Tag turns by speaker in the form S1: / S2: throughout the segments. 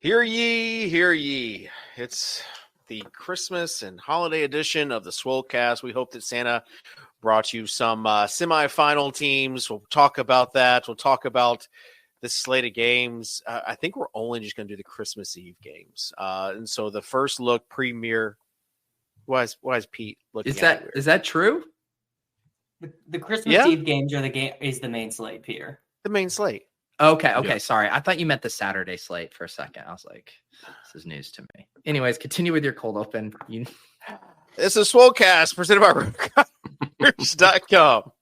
S1: Hear ye, hear ye. It's the Christmas and holiday edition of the Swolecast. We hope that Santa brought you some semifinal teams. We'll talk about that. We'll talk about this slate of games. I think we're only just going to do the Christmas Eve games. And so the first look premier. Why is Pete looking at it?
S2: Is that true?
S3: The Christmas Eve games are the main slate, Peter.
S1: The main slate.
S2: Okay. Yeah. Sorry. I thought you meant the Saturday slate for a second. I was like, this is news to me. Anyways, continue with your cold open.
S1: It's a Swolecast presented by RootCommers.com.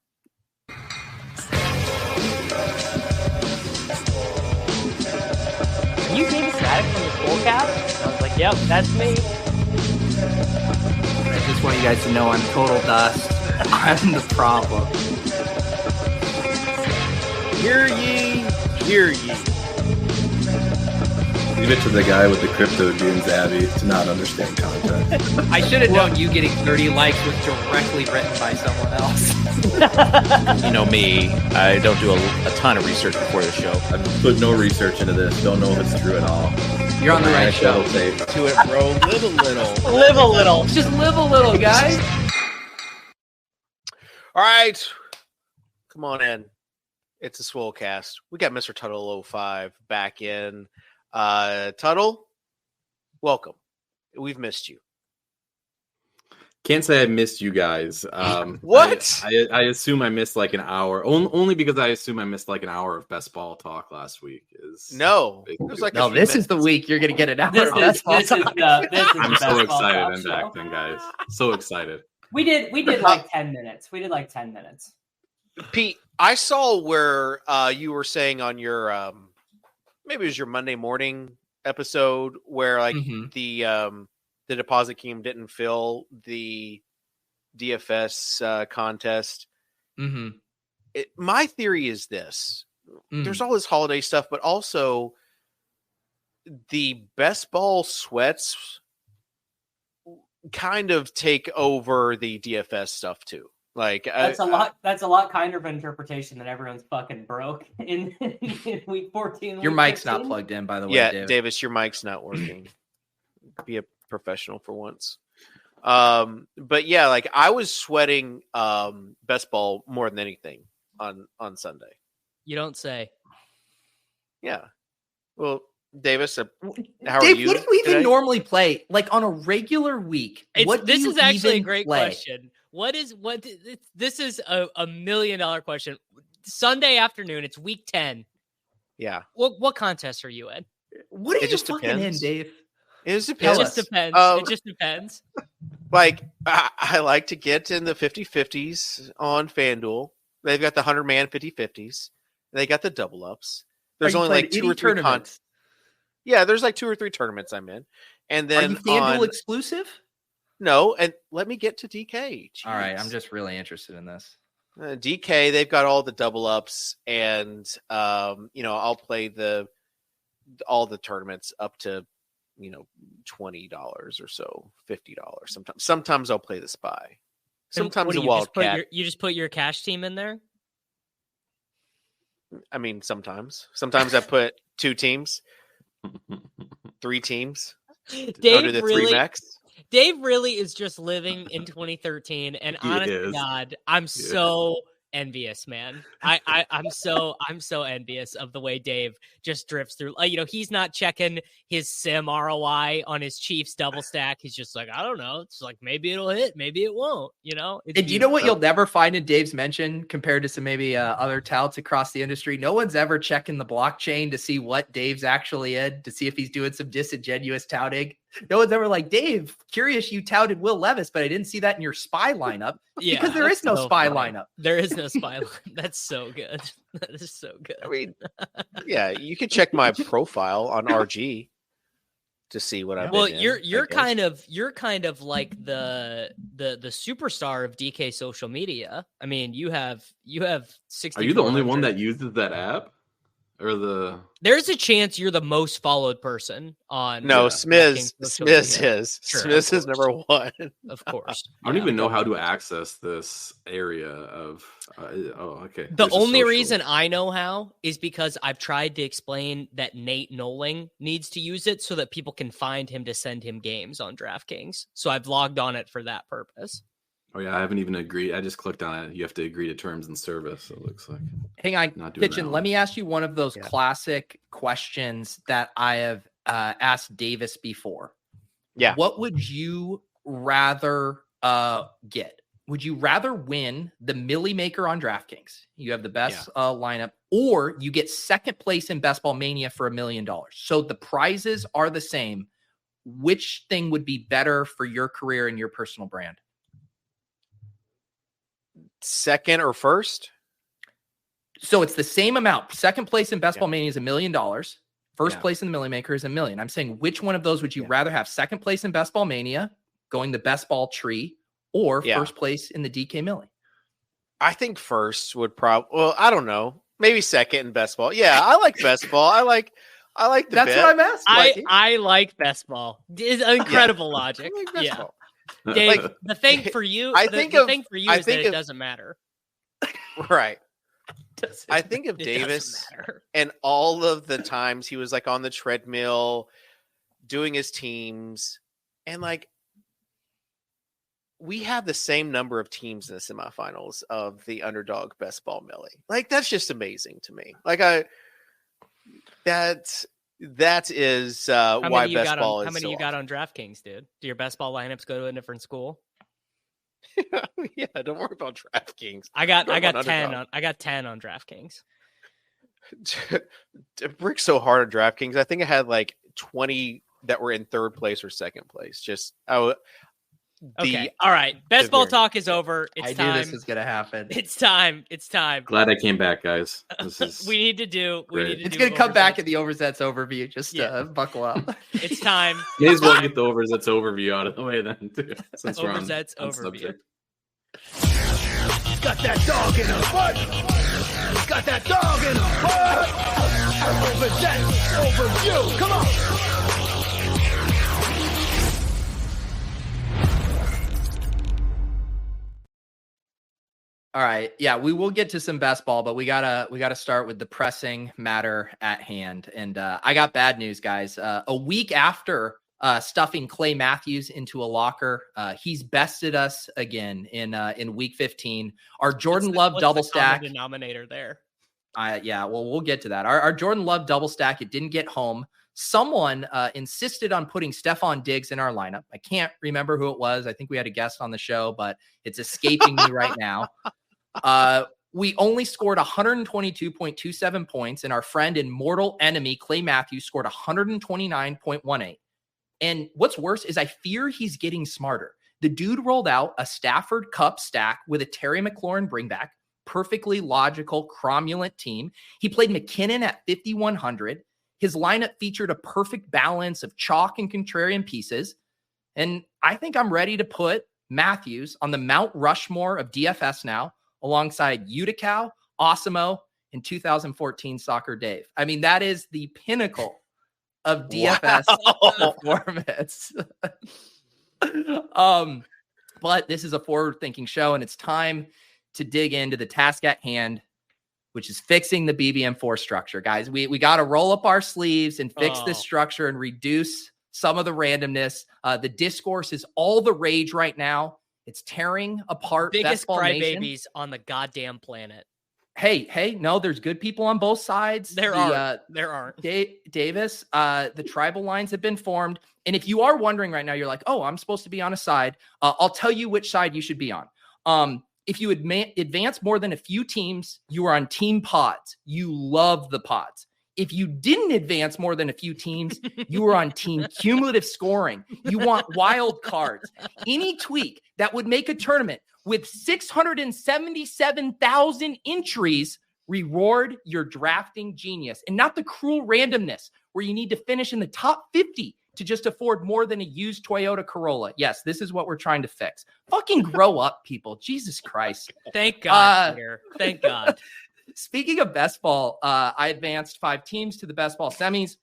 S3: Are you David Mattek from the Swolecast? I was like, yep, that's me.
S2: I just want you guys to know I'm total dust. I'm the problem.
S1: Hear ye, hear ye.
S4: Leave it to the guy with the crypto dunes, Abby, to not understand context.
S2: I should have known you getting 30 likes was directly written by someone else.
S1: You know me, I don't do a ton of research before the show.
S4: I've put no research into this. Don't know if it's true at all.
S2: You're on the right show.
S1: To it, bro. Live a little.
S3: Live a little.
S2: Just live a little, guys.
S1: All right. Come on in. It's a Swolecast. We got Mr. Tuttle 05 back in. Tuttle, welcome. We've missed you.
S4: Can't say I missed you guys.
S1: What?
S4: I assume I missed like an hour. Only because I assume I missed like an hour of best ball talk last week.
S1: No. It was like
S2: this is the week you're going to get an hour of best ball talk.
S4: I'm so excited I'm back then, guys. So excited.
S3: We did like 10 minutes.
S1: Pete, I saw where you were saying on your maybe it was your Monday morning episode where like the deposit team didn't fill the DFS contest.
S2: Mm-hmm.
S1: My theory is this. There's all this holiday stuff, but also the best ball sweats kind of take over the DFS stuff too. Like
S3: that's a lot kinder of an interpretation than everyone's fucking broke in week 14.
S2: Your mic's not plugged in, by the way.
S1: Yeah,
S2: David.
S1: Davis, your mic's not working. Be a professional for once. But yeah, like I was sweating best ball more than anything on Sunday.
S5: You don't say.
S1: Yeah. Well, Davis, how
S2: Dave,
S1: are you?
S2: What do you even
S1: today?
S2: normally play? Like on a regular week?
S5: This is actually a great
S2: play?
S5: question. This is a $1 million question. Sunday afternoon, it's week 10.
S1: Yeah.
S5: What contest are you in?
S2: What are
S1: It
S2: you
S1: just
S2: fucking
S1: depends.
S2: in, Dave?
S1: It just
S5: It
S1: depends.
S5: just depends. It just depends.
S1: Like I like to get in the 50-50s on FanDuel. They've got the 100-man 50-50s. They got the double ups. There's only like 2 or 3 tournaments. Yeah, there's like 2 or 3 tournaments I'm in. And then
S2: are you FanDuel exclusive?
S1: No, and let me get to DK. Jeez.
S2: All right, I'm just really interested in this.
S1: DK, they've got all the double ups, and I'll play all the tournaments up to $20 or so, $50. Sometimes I'll play the spy. Sometimes a wildcat.
S5: You just put your cash team in there.
S1: I mean, sometimes I put 2 teams, 3 teams.
S5: Dave
S1: really, 3 max.
S5: Dave really is just living in 2013, and honest to God, I'm so envious, man. I'm so envious of the way Dave just drifts through. He's not checking his sim ROI on his Chiefs double stack. He's just like, I don't know. It's like maybe it'll hit, maybe it won't.
S2: And you know what you'll never find in Dave's mention compared to some maybe other touts across the industry? No one's ever checking the blockchain to see what Dave's actually in, to see if he's doing some disingenuous touting. No one's ever like, Dave, curious you touted Will Levis, but I didn't see that in your spy lineup.
S5: Yeah,
S2: because there is no spy lineup.
S5: There is no spy lineup. That's so good. That is so good.
S1: I mean, yeah, you can check my profile on RG to see what I've been in,
S5: you're kind of like the superstar of DK social media. I mean, you have 60.
S4: Are you the only one that uses that app? or the?
S5: There's a chance you're the most followed person on.
S1: No,
S5: DraftKings social media. Sure,
S1: Smith is number one.
S5: Of course.
S4: I don't even know how to access this area of. Okay.
S5: The
S4: There's a
S5: only
S4: social.
S5: reason I know how is because I've tried to explain that Nate Noling needs to use it so that people can find him to send him games on DraftKings. So I've logged on it for that purpose.
S4: Oh yeah, I haven't even agreed. I just clicked on it. You have to agree to terms and service. It looks like.
S2: Hang on, Kitchen. Let me ask you one of those classic questions that I have asked Davis before.
S1: Yeah.
S2: What would you rather get? Would you rather win the Millie Maker on DraftKings? You have the best lineup, or you get second place in Best Ball Mania for $1 million. So the prizes are the same. Which thing would be better for your career and your personal brand?
S1: Second or first?
S2: So it's the same amount. Second place in Best Ball Mania is $1 million. First place in the Millie Maker is $1 million. I'm saying, which one of those would you rather have? Second place in Best Ball Mania, going the best ball tree, or first place in the DK Millie?
S1: I think first would probably. Well, I don't know. Maybe second in best ball. Yeah, I like best ball. I like the.
S2: That's
S1: bet.
S2: what I'm asking.
S5: I like best ball. It's incredible logic.
S1: I like best ball.
S5: Dave, like, the thing for you, is that it doesn't matter.
S1: Right. I think of Davis and all of the times he was like on the treadmill doing his teams, and like we have the same number of teams in the semifinals of the underdog best ball Millie. Like that's just amazing to me. Like that is why best ball is.
S5: How many you got on DraftKings, dude? Do your best ball lineups go to a different school?
S1: Yeah, don't worry about DraftKings.
S5: I got 10 on DraftKings.
S1: Brick's so hard on DraftKings. I think I had like 20 that were in third place or second place.
S5: Okay. All right. Best ball talk is over. It's time.
S2: I knew this was gonna happen.
S5: It's time.
S4: Glad I came back, guys.
S5: We need to do.
S2: It's gonna come back at the Overzets overview. Just buckle up.
S5: It's time.
S4: May as well get the Overzets overview out of the way then, too. Since
S5: Overzets overview.
S6: Got that dog in her butt. Got that dog in her butt. Overzet overview. Come on.
S2: All right. Yeah, we will get to some best ball, but we gotta start with the pressing matter at hand. And I got bad news, guys. A week after stuffing Clay Matthews into a locker, he's bested us again in week 15. Our Jordan Love double stack
S5: denominator there.
S2: Yeah, well, we'll get to that. Our Jordan Love double stack, it didn't get home. Someone insisted on putting Stephon Diggs in our lineup. I can't remember who it was. I think we had a guest on the show, but it's escaping me right now. We only scored 122.27 points, and our friend and mortal enemy, Clay Matthews, scored 129.18. And what's worse is I fear he's getting smarter. The dude rolled out a Stafford Cup stack with a Terry McLaurin bringback, perfectly logical, cromulent team. He played McKinnon at 5,100. His lineup featured a perfect balance of chalk and contrarian pieces. And I think I'm ready to put Matthews on the Mount Rushmore of DFS now, alongside Utica, Osimo, and 2014 Soccer Dave. I mean, that is the pinnacle of DFS performance. But this is a forward-thinking show, and it's time to dig into the task at hand, which is fixing the BBM4 structure. Guys, we got to roll up our sleeves and fix this structure and reduce some of the randomness. The discourse is all the rage right now. It's tearing apart
S5: biggest crybabies on the goddamn planet.
S2: Hey, no, there's good people on both sides.
S5: There aren't.
S2: Davis, the tribal lines have been formed. And if you are wondering right now, you're like, oh, I'm supposed to be on a side. I'll tell you which side you should be on. If you advance more than a few teams, you are on team pods. You love the pods. If you didn't advance more than a few teams, you were on team cumulative scoring. You want wild cards. Any tweak that would make a tournament with 677,000 entries reward your drafting genius, and not the cruel randomness where you need to finish in the top 50 to just afford more than a used Toyota Corolla. Yes, this is what we're trying to fix. Fucking grow up, people. Jesus Christ.
S5: Thank God. Thank God.
S2: Speaking of best ball, I advanced 5 teams to the best ball semis.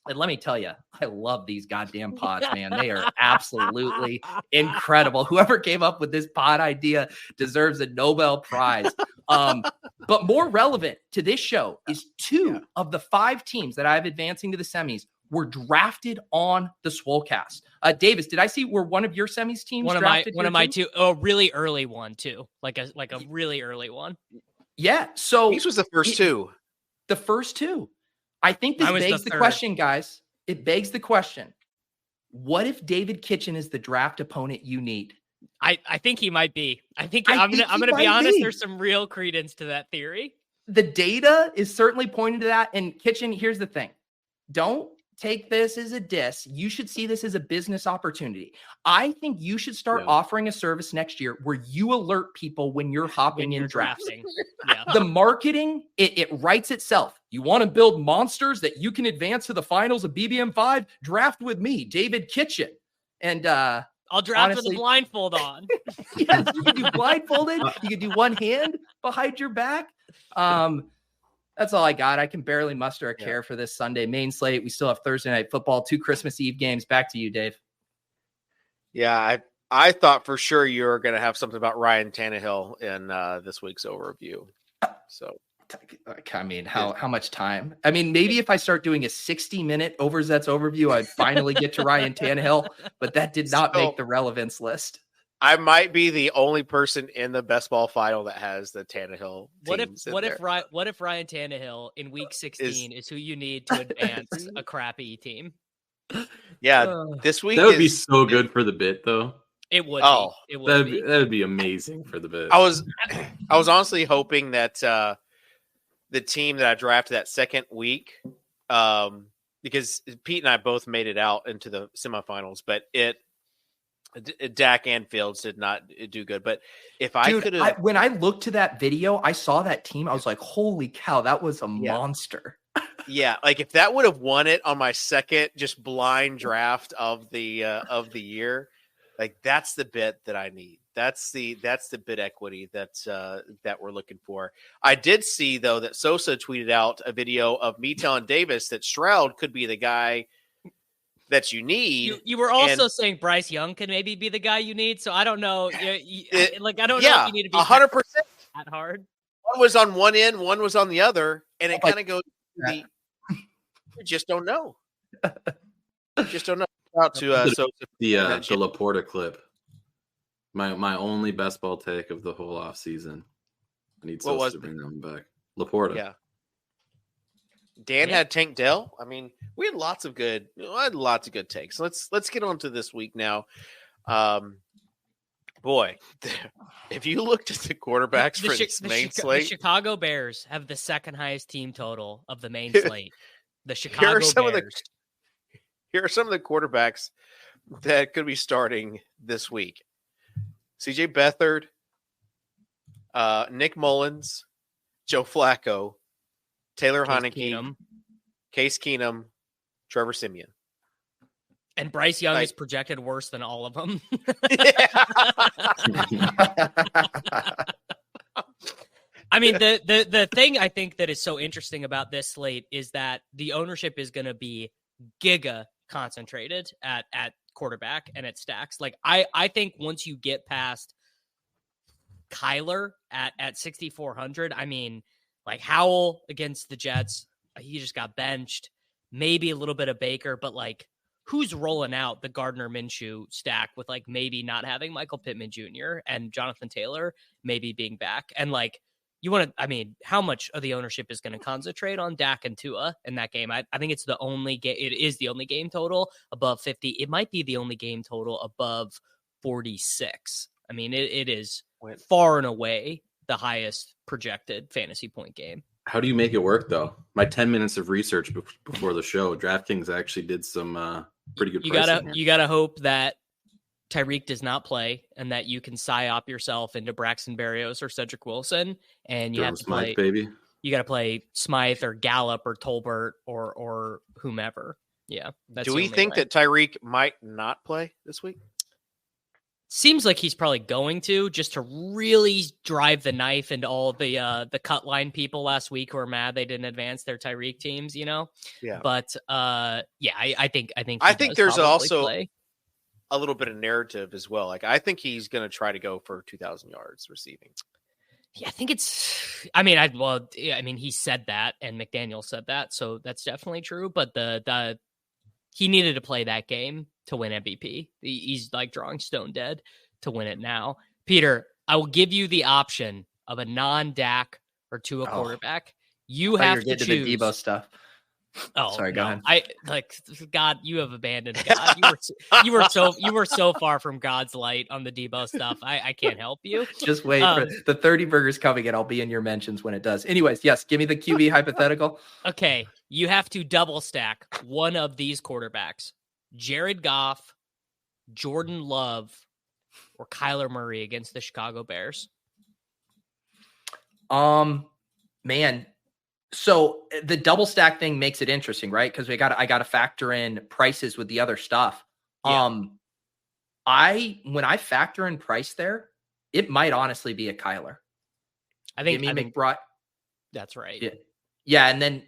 S2: And let me tell you, I love these goddamn pods, man. They are absolutely incredible. Whoever came up with this pod idea deserves a Nobel Prize. But more relevant to this show is 2 of the 5 teams that I have advancing to the semis were drafted on the Swolecast. Davis, did I see were one of your semis teams
S5: one
S2: drafted?
S5: One of my 2, a really early one too, like a really early one.
S2: Yeah. So
S1: this was the first 2.
S2: The first 2. I think this begs the question, guys. It begs the question. What if David Kitchen is the draft opponent you need?
S5: I think he might be. I'm gonna be honest. There's some real credence to that theory.
S2: The data is certainly pointing to that. And Kitchen, here's the thing. Don't take this as a diss. You should see this as a business opportunity. I think you should start offering a service next year where you alert people when you're hopping in drafting. The marketing, it writes itself. You want to build monsters that you can advance to the finals of BBM5? Draft with me, David Kitchen. And
S5: I'll draft with a blindfold on.
S2: Yes, you can do blindfolded. You can do one hand behind your back. That's all I got. I can barely muster a care for this Sunday main slate. We still have Thursday night football, 2 Christmas Eve games. Back to you, Dave.
S1: Yeah, I thought for sure you were going to have something about Ryan Tannehill in this week's overview. So,
S2: I mean, how much time? I mean, maybe if I start doing a 60-minute Overzet's overview, I'd finally get to Ryan Tannehill, but that did not make the relevance list.
S1: I might be the only person in the best ball final that has the Tannehill.
S5: What if Ryan Tannehill in week 16 is who you need to advance a crappy team?
S1: Yeah, this week
S4: that would be so good for the bit, though.
S5: It would.
S1: Oh,
S5: be. It would be.
S4: That'd be amazing for the bit.
S1: I was honestly hoping that the team that I drafted that second week, because Pete and I both made it out into the semifinals, but Dak and Fields did not do good. But if I could have,
S2: when I looked to that video, I saw that team. I was like, "Holy cow, that was a monster!"
S1: Yeah, like if that would have won it on my second just blind draft of the year, like that's the bit that I need. That's the bit equity that we're looking for. I did see though that Sosa tweeted out a video of me telling Davis that Stroud could be the guy that you need.
S5: You were also saying Bryce Young can maybe be the guy you need. So I don't know. I don't know if you need to be
S1: 100%
S5: that hard.
S1: One was on one end, one was on the other, and it kind of goes. You just don't know. Just don't know. Out to
S4: the Laporta clip. My only best ball take of the whole off season. I need Sosa to bring them back. Laporta.
S1: Yeah. Dan had Tank Dell. I mean, we had lots of good takes. Let's get on to this week now. Boy, if you looked at the quarterbacks for this main slate,
S5: the Chicago Bears have the second highest team total of the main slate. The Chicago Bears.
S1: Here are some of the quarterbacks that could be starting this week: CJ Beathard, Nick Mullins, Joe Flacco, Taylor Heineke, Case Keenum, Trevor Siemian.
S5: And Bryce Young is projected worse than all of them. I mean, the thing I think that is so interesting about this slate is that the ownership is going to be giga concentrated at quarterback and at stacks. Like I think once you get past Kyler at 6,400, I mean, like Howell against the Jets, he just got benched. Maybe a little bit of Baker, but like who's rolling out the Gardner Minshew stack with like maybe not having Michael Pittman Jr. and Jonathan Taylor maybe being back? And like you want to, I mean, how much of the ownership is going to concentrate on Dak and Tua in that game? I think it's the only game. It is the only game total above 50. It might be the only game total above 46. I mean, it is far and away the highest projected fantasy point game.
S4: How do you make it work, though? My 10 minutes of research before the show, DraftKings actually did some pretty good pricing.
S5: You gotta hope that Tyreek does not play and that you can psyop yourself into Braxton Berrios or Cedric Wilson, and you have to play.
S4: Baby.
S5: You got to play Smythe or Gallup or Tolbert or whomever. Yeah.
S1: Do we think that Tyreek might not play this week?
S5: Seems like he's probably going to, just to really drive the knife into all the cut line people last week who are mad they didn't advance their Tyreek teams, Yeah. But I think
S1: there's also
S5: play
S1: a little bit of narrative as well. Like, I think he's going to try to go for 2,000 yards receiving.
S5: Yeah, I think it's. He said that, and McDaniel said that, so that's definitely true. But he needed to play that game to win MVP. He's like drawing stone dead to win it now. Peter, I will give you the option of a non-Dak or Tua quarterback. You have to choose
S2: the Debo stuff.
S5: Oh,
S2: sorry. Go ahead.
S5: God, you have abandoned God. You were so far from God's light on the Debo stuff. I can't help you.
S2: Just wait for the 30 burgers coming, and I'll be in your mentions when it does. Anyways, yes, give me the QB hypothetical.
S5: Okay, you have to double stack one of these quarterbacks: Jared Goff, Jordan Love, or Kyler Murray against the Chicago Bears.
S2: Man. So the double stack thing makes it interesting, right? Because I got to factor in prices with the other stuff.
S5: Yeah.
S2: When I factor in price there, it might honestly be a Kyler.
S5: I think
S2: McBride.
S5: That's right.
S2: Yeah. And then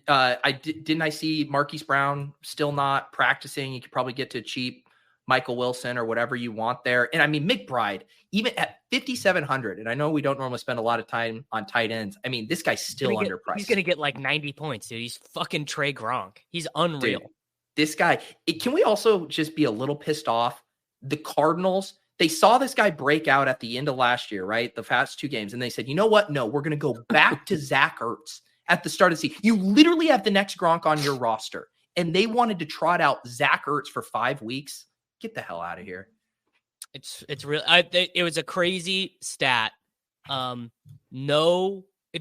S2: didn't I see Marquise Brown still not practicing? You could probably get to cheap Michael Wilson or whatever you want there. And I mean, McBride, even at 5,700, and I know we don't normally spend a lot of time on tight ends. I mean, this guy's still underpriced.
S5: He's going to get like 90 points, dude. He's fucking Trey Gronk. He's unreal.
S2: Dude, this guy, can we also just be a little pissed off? The Cardinals, they saw this guy break out at the end of last year, right? The past 2 games. And they said, you know what? No, we're going to go back to Zach Ertz at the start of the season. You literally have the next Gronk on your roster. And they wanted to trot out Zach Ertz for 5 weeks. Get the hell out of here.
S5: It's real. It was a crazy stat. If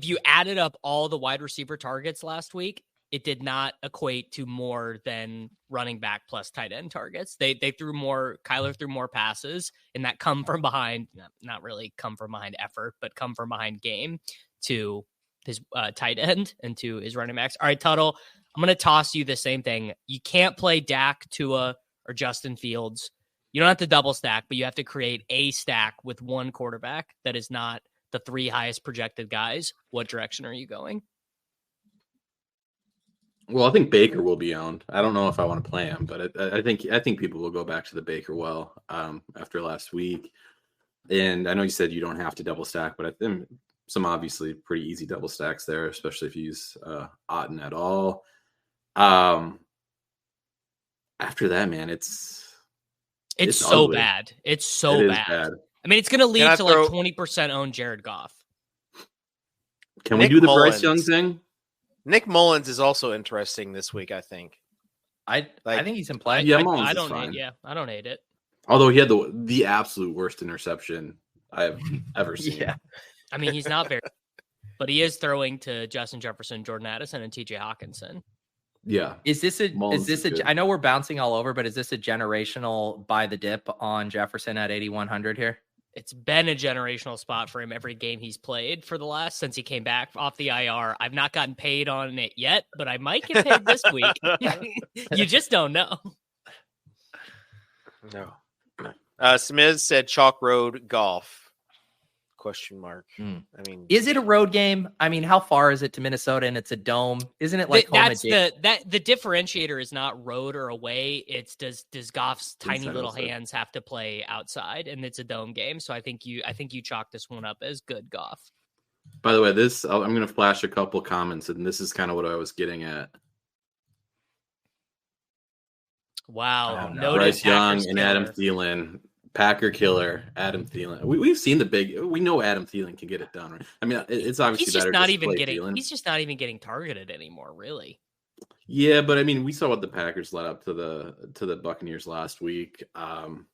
S5: you added up all the wide receiver targets last week, it did not equate to more than running back plus tight end targets. Kyler threw more passes, and that come from behind, not really come from behind effort, but come from behind game to his tight end and to his running backs. All right, Tuttle, I'm going to toss you the same thing. You can't play Dak, Tua, or Justin Fields. You don't have to double stack, but you have to create a stack with one quarterback that is not the 3 highest projected guys. What direction are you going?
S4: Well, I think Baker will be owned. I don't know if I want to play him, but I think people will go back to the Baker after last week. And I know you said you don't have to double stack, but I think some obviously pretty easy double stacks there, especially if you use Otten at all. After that, man, it's
S5: so
S4: ugly.
S5: bad. It's so bad. I mean, it's going to lead to like 20% own Jared Goff.
S4: Can we do the Bryce Young thing?
S1: Nick Mullins is also interesting this week, I think.
S2: I think he's in play.
S4: Yeah,
S5: I don't hate it.
S4: Although he had the absolute worst interception I have ever seen.
S2: Yeah.
S5: I mean, he's not very, but he is throwing to Justin Jefferson, Jordan Addison, and TJ Hawkinson.
S4: Yeah.
S2: I know we're bouncing all over, but is this a generational buy the dip on Jefferson at 8,100 here?
S5: It's been a generational spot for him every game he's played since he came back off the IR. I've not gotten paid on it yet, but I might get paid this week. You just don't know.
S1: No. Smiz said Chalk Road Golf. ? I mean,
S2: is it a road game? I mean, how far is it to Minnesota? And it's a dome, isn't it? Like
S5: the differentiator is not road or away. It's does Goff's tiny little hands have to play outside, and it's a dome game. So I think you chalk this one up as good Goff.
S4: By the way, I'm going to flash a couple comments, and this is kind of what I was getting at.
S5: Wow,
S4: Bryce Young and Adam Thielen. Packer killer, Adam Thielen. We've seen we know Adam Thielen can get it done. Right? I mean, it's obviously
S5: he's just
S4: better.
S5: He's just not even getting targeted anymore, really.
S4: Yeah, but I mean, we saw what the Packers led up to the Buccaneers last week, and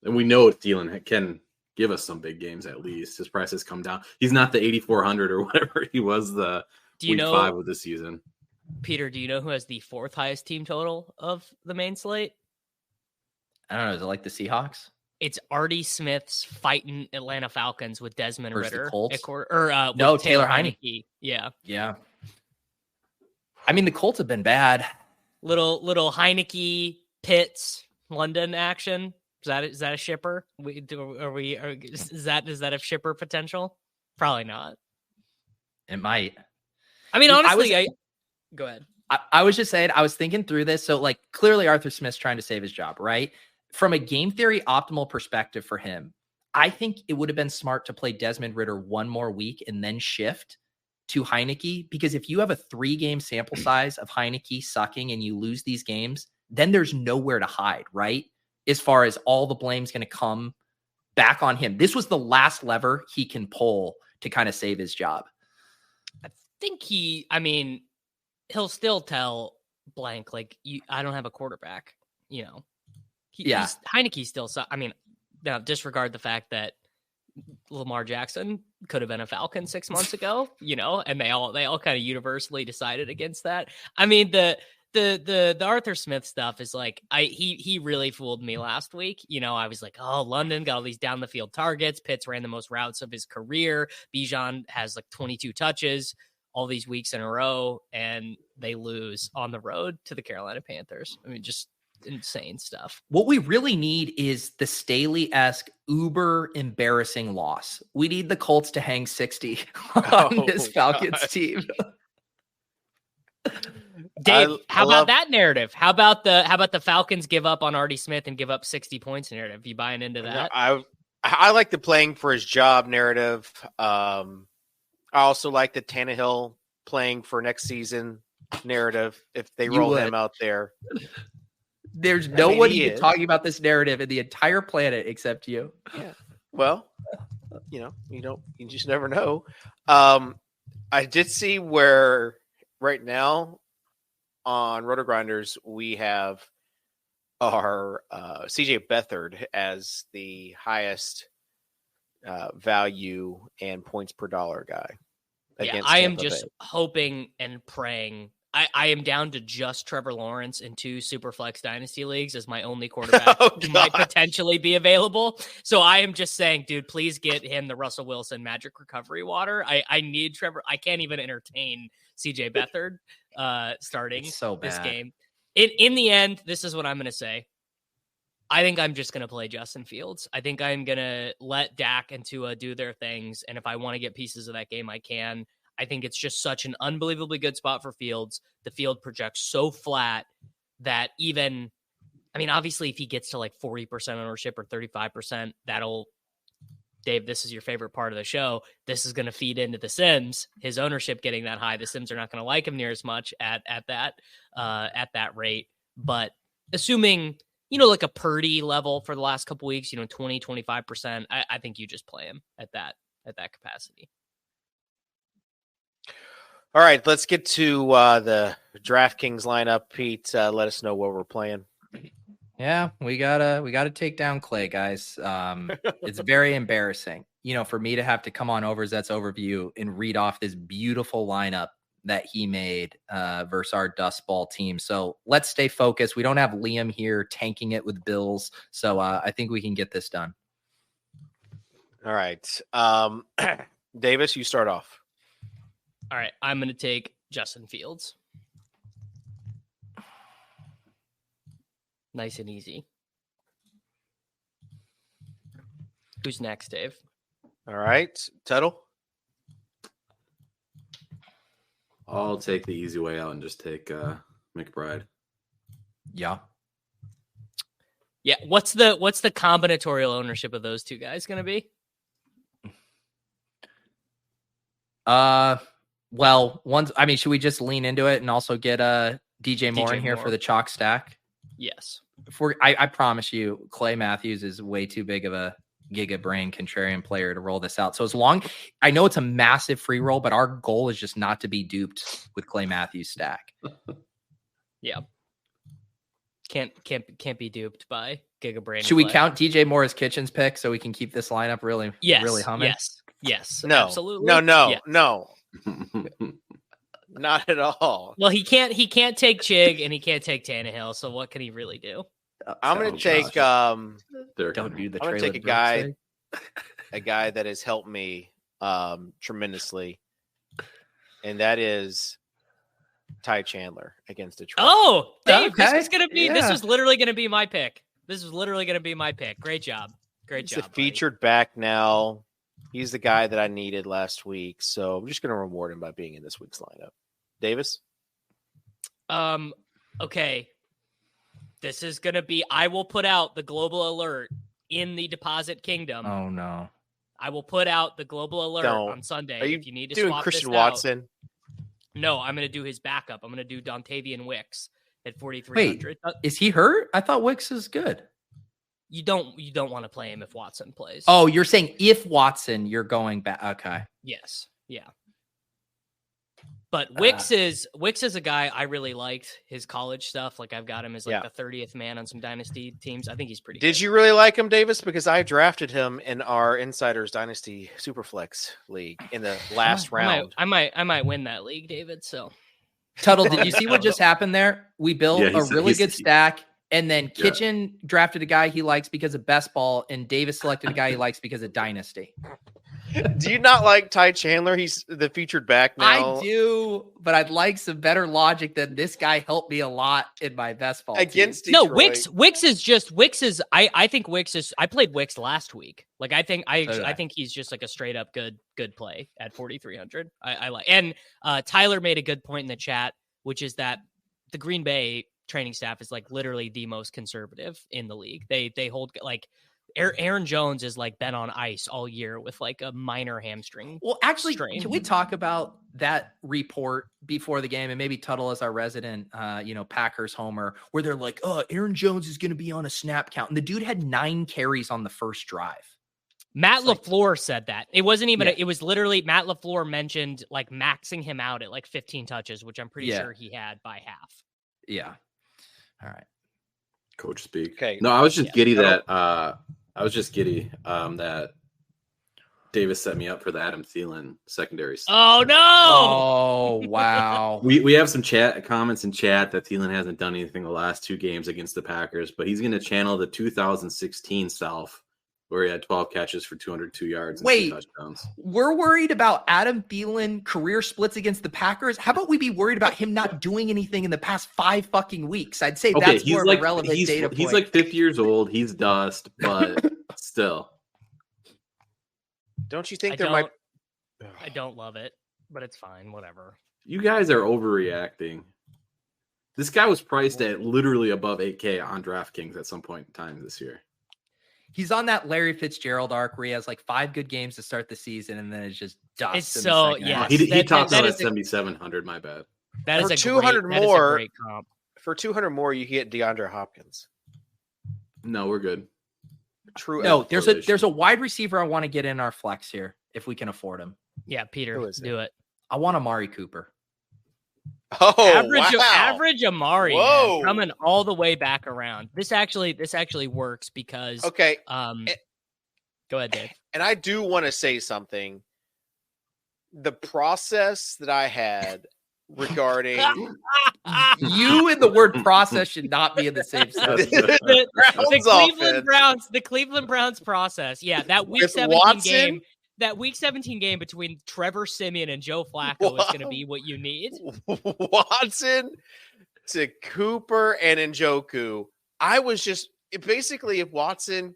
S4: we know Thielen can give us some big games at least. His price has come down. He's not the 8,400 or whatever he was week 5 of the season.
S5: Peter, do you know who has the 4th highest team total of the main slate?
S2: I don't know. Is it like the Seahawks?
S5: It's Artie Smith's fighting Atlanta Falcons with Desmond Ritter.
S2: Taylor Heineke.
S5: Yeah.
S2: I mean, the Colts have been bad.
S5: Little Heineke, Pitts, London action. Is that a shipper? Is that a shipper potential? Probably not.
S2: It might.
S5: I mean, honestly, go ahead.
S2: I was just saying, I was thinking through this. So like clearly Arthur Smith's trying to save his job, right? From a game theory optimal perspective for him, I think it would have been smart to play Desmond Ridder one more week and then shift to Heineke, because if you have a 3-game sample size of Heineke sucking and you lose these games, then there's nowhere to hide, right? As far as all the blame's going to come back on him. This was the last lever he can pull to kind of save his job.
S5: I think he'll still tell blank, like, I don't have a quarterback, you know. Heineke still sucks. I mean, now disregard the fact that Lamar Jackson could have been a Falcon 6 months ago, you know, and they all kind of universally decided against that. I mean, the Arthur Smith stuff is like, he really fooled me last week. You know, I was like, oh, London got all these down the field targets. Pitts ran the most routes of his career. Bijan has like 22 touches all these weeks in a row, and they lose on the road to the Carolina Panthers. I mean, just insane stuff.
S2: What we really need is the Staley-esque uber embarrassing loss. We need the Colts to hang 60 on this Falcons team.
S5: Dave, how about that narrative? How about the Falcons give up on Artie Smith and give up 60 points narrative? You buying into that?
S1: I like the playing for his job narrative. I also like the Tannehill playing for next season narrative if they roll him out there.
S2: There's nobody talking about this narrative in the entire planet except you.
S1: Yeah. Well, you just never know. I did see where right now on Roto Grinders, we have our CJ Beathard as the highest value and points per dollar guy.
S5: Yeah, I am just hoping and praying. I am down to just Trevor Lawrence in 2 Superflex Dynasty leagues as my only quarterback who might potentially be available. So I am just saying, dude, please get him the Russell Wilson magic recovery water. I need Trevor. I can't even entertain CJ Beathard starting this game. In the end, this is what I'm going to say. I think I'm just going to play Justin Fields. I think I'm going to let Dak and Tua do their things. And if I want to get pieces of that game, I can. I think it's just such an unbelievably good spot for Fields. The field projects so flat that even, I mean, obviously if he gets to like 40% ownership or 35%, that'll, Dave, this is your favorite part of the show. This is going to feed into the Sims. His ownership getting that high. The Sims are not going to like him near as much at that rate. But assuming, like a Purdy level for the last couple weeks, 20, 25%, I think you just play him at that capacity.
S1: All right, let's get to the DraftKings lineup. Pete, let us know what we're playing.
S2: Yeah, we gotta take down Clay, guys. It's very embarrassing, for me to have to come on Overzet's overview and read off this beautiful lineup that he made versus our Dust Ball team. So let's stay focused. We don't have Liam here tanking it with Bills, so I think we can get this done.
S1: All right, Davis, you start off.
S5: All right, I'm going to take Justin Fields. Nice and easy. Who's next, Dave?
S1: All right, Tuttle.
S4: I'll take the easy way out and just take McBride.
S2: Yeah.
S5: Yeah. What's the combinatorial ownership of those two guys going to be?
S2: Well, should we just lean into it and also get DJ Moore in here for the chalk stack?
S5: Yes.
S2: I promise you, Clay Matthews is way too big of a giga brain contrarian player to roll this out. So I know it's a massive free roll, but our goal is just not to be duped with Clay Matthews stack.
S5: Yeah. Can't be duped by giga brain.
S2: Should we count DJ Moore's Kitchens pick so we can keep this lineup really humming?
S5: Yes.
S1: No.
S5: Absolutely.
S1: No.
S5: Yes.
S1: No. Not at all.
S5: Well, he can't take Chig and he can't take Tannehill. So what can he really do?
S1: I'm going to take
S2: don't do the.
S1: I'm going to take a guy that has helped me tremendously, and that is Ty Chandler against Detroit.
S5: Oh, Dave,
S2: okay.
S5: this was literally going to be my pick. This is literally going to be my pick. Great job. Great
S1: He's
S5: job.
S1: a featured back now. He's the guy that I needed last week, so I'm just going to reward him by being in this week's lineup. Davis?
S5: Okay. This is going to be, I will put out the global alert in the deposit kingdom.
S2: Oh, no.
S5: I will put out the global alert on Sunday.
S1: Are you
S5: if you need to
S1: doing
S5: swap
S1: Christian
S5: this out.
S1: Watson?
S5: No, I'm going to do his backup. I'm going to do Dontavian Wicks at 4,300.
S2: Wait, is he hurt? I thought Wicks is good.
S5: You don't want to play him if Watson plays.
S2: Oh, you're saying if Watson, you're going back. Okay.
S5: Yes. Yeah. But Wicks is a guy I really liked his college stuff. Like I've got him as like the 30th man on some dynasty teams. I think he's pretty good.
S1: Did you really like him, Davis? Because I drafted him in our Insiders Dynasty Superflex League in the last round.
S5: I might win that league, David. So
S2: Tuttle, did you see what just happened there? We built a really good stack, and then Kitchen drafted a guy he likes because of best ball, and Davis selected a guy he likes because of dynasty.
S1: Do you not like Ty Chandler? He's the featured back now.
S2: I do, but I'd like some better logic than this guy helped me a lot in my best ball
S1: against
S2: team.
S1: Detroit.
S5: No, I think Wicks is I played Wicks last week. Like I think he's just like a straight up good play at 4,300. I like, and Tyler made a good point in the chat, which is that the Green Bay training staff is like literally the most conservative in the league. They hold like Aaron Jones has like been on ice all year with like a minor hamstring.
S2: Well, actually,
S5: strain.
S2: Can we talk about that report before the game? And maybe Tuttle as our resident, Packers homer, where they're like, "Oh, Aaron Jones is going to be on a snap count," and the dude had 9 carries on the first drive.
S5: Matt LaFleur said that. It wasn't even. It was literally Matt LaFleur mentioned like maxing him out at like 15 touches, which I'm pretty sure he had by half.
S2: Yeah. All right.
S4: Coach speak.
S1: Okay.
S4: No, I was just giddy that that Davis set me up for the Adam Thielen secondary.
S5: Oh no!
S2: Oh wow.
S4: We have some comments in chat that Thielen hasn't done anything the last 2 games against the Packers, but he's going to channel the 2016 self where he had 12 catches for 202 yards and 2 touchdowns.
S2: We're worried about Adam Thielen career splits against the Packers. How about we be worried about him not doing anything in the past 5 fucking weeks? I'd say that's more of a relevant data point.
S4: He's like 50 years old. He's dust, but still.
S1: Don't you think
S5: I
S1: I
S5: don't love it, but it's fine. Whatever.
S4: You guys are overreacting. This guy was priced at literally above 8K on DraftKings at some point in time this year.
S2: He's on that Larry Fitzgerald arc where he has like 5 good games to start the season, and then it's just dust.
S5: It's so
S4: He topped out at 7,700. My bad.
S5: That is
S1: for
S5: a
S1: 200
S5: great,
S1: more.
S5: That is a great comp.
S1: For 200 more, you get DeAndre Hopkins.
S4: No, we're good.
S1: True.
S2: No, there's a wide receiver I want to get in our flex here if we can afford him.
S5: Yeah, Peter, do it.
S2: I want Amari Cooper.
S1: Oh,
S5: average Amari man, coming all the way back around. This actually works because
S1: go
S5: ahead, Dave.
S1: And I do want to say something. The process that I had regarding
S2: you and the word process should not be in the same sentence.
S5: The Cleveland Browns process. Yeah, that week 17 game. That week 17 game between Trevor Siemian and Joe Flacco is going to be what you need.
S1: Watson to Cooper and Njoku. I was just basically if Watson.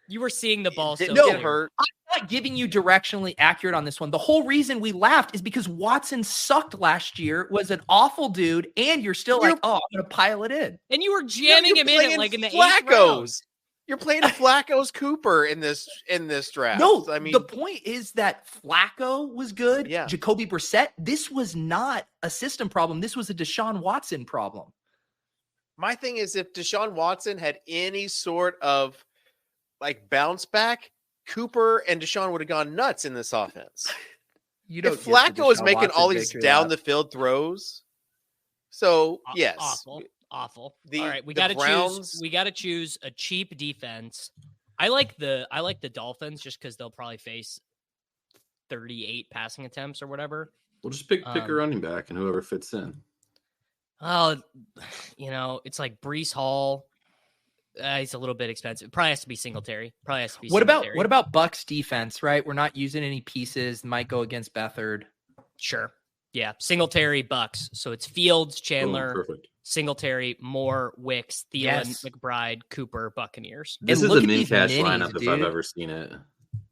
S5: You were seeing the ball so
S1: get hurt.
S2: I'm not giving you directionally accurate on this one. The whole reason we laughed is because Watson sucked last year, was an awful dude, and you're still I'm going to pile it in.
S5: And you were jamming him in it like in the 8th round.
S1: You're playing Flacco's Cooper in this draft.
S2: No,
S1: I mean
S2: the point is that Flacco was good.
S1: Yeah.
S2: Jacoby Brissett. This was not a system problem. This was a Deshaun Watson problem.
S1: My thing is if Deshaun Watson had any sort of like bounce back, Cooper and Deshaun would have gone nuts in this offense. If Flacco is making all these down the field throws. So yes.
S5: Awful. All right, we got to choose a cheap defense. I like the Dolphins just because they'll probably face 38 passing attempts or whatever.
S4: We'll just pick a running back and whoever fits in.
S5: Oh, it's like Breece Hall. He's a little bit expensive. Probably has to be Singletary. What
S2: about Bucks defense? Right, we're not using any pieces. Might go against Beathard.
S5: Sure. Yeah, Singletary, Bucks. So it's Fields, Chandler, Singletary, Moore, Wicks, Thielen,
S2: Yes.
S5: McBride, Cooper, Buccaneers.
S4: This
S2: And
S4: is
S2: look
S4: a
S2: at
S4: min
S2: these
S4: cash
S2: minis,
S4: lineup if I've
S2: dude.
S4: ever seen it.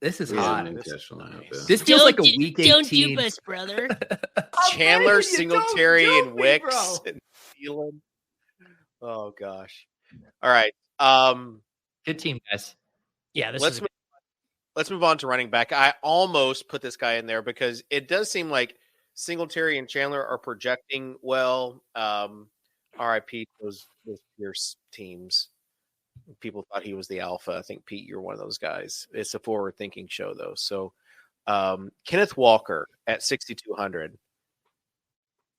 S2: This is
S4: This is a
S2: hot.
S4: min
S1: This
S4: cash
S1: is
S4: lineup.
S1: nice.
S4: Yeah.
S2: This feels like a
S5: Don't
S2: week
S5: Don't
S2: 18.
S5: dupe us, brother.
S1: Chandler,
S2: Brandon, you don't
S1: Singletary,
S2: dupe
S1: and
S2: me,
S1: Wicks
S2: bro.
S1: and Thielen. Oh gosh. All right.
S2: Good team, guys.
S5: Yeah, this
S1: let's
S5: is
S1: let's move on to running back. I almost put this guy in there because it does seem like Singletary and Chandler are projecting well. RIP those Pierce teams. People thought he was the alpha. I think, Pete, you're one of those guys. It's a forward-thinking show, though. So Kenneth Walker at 6,200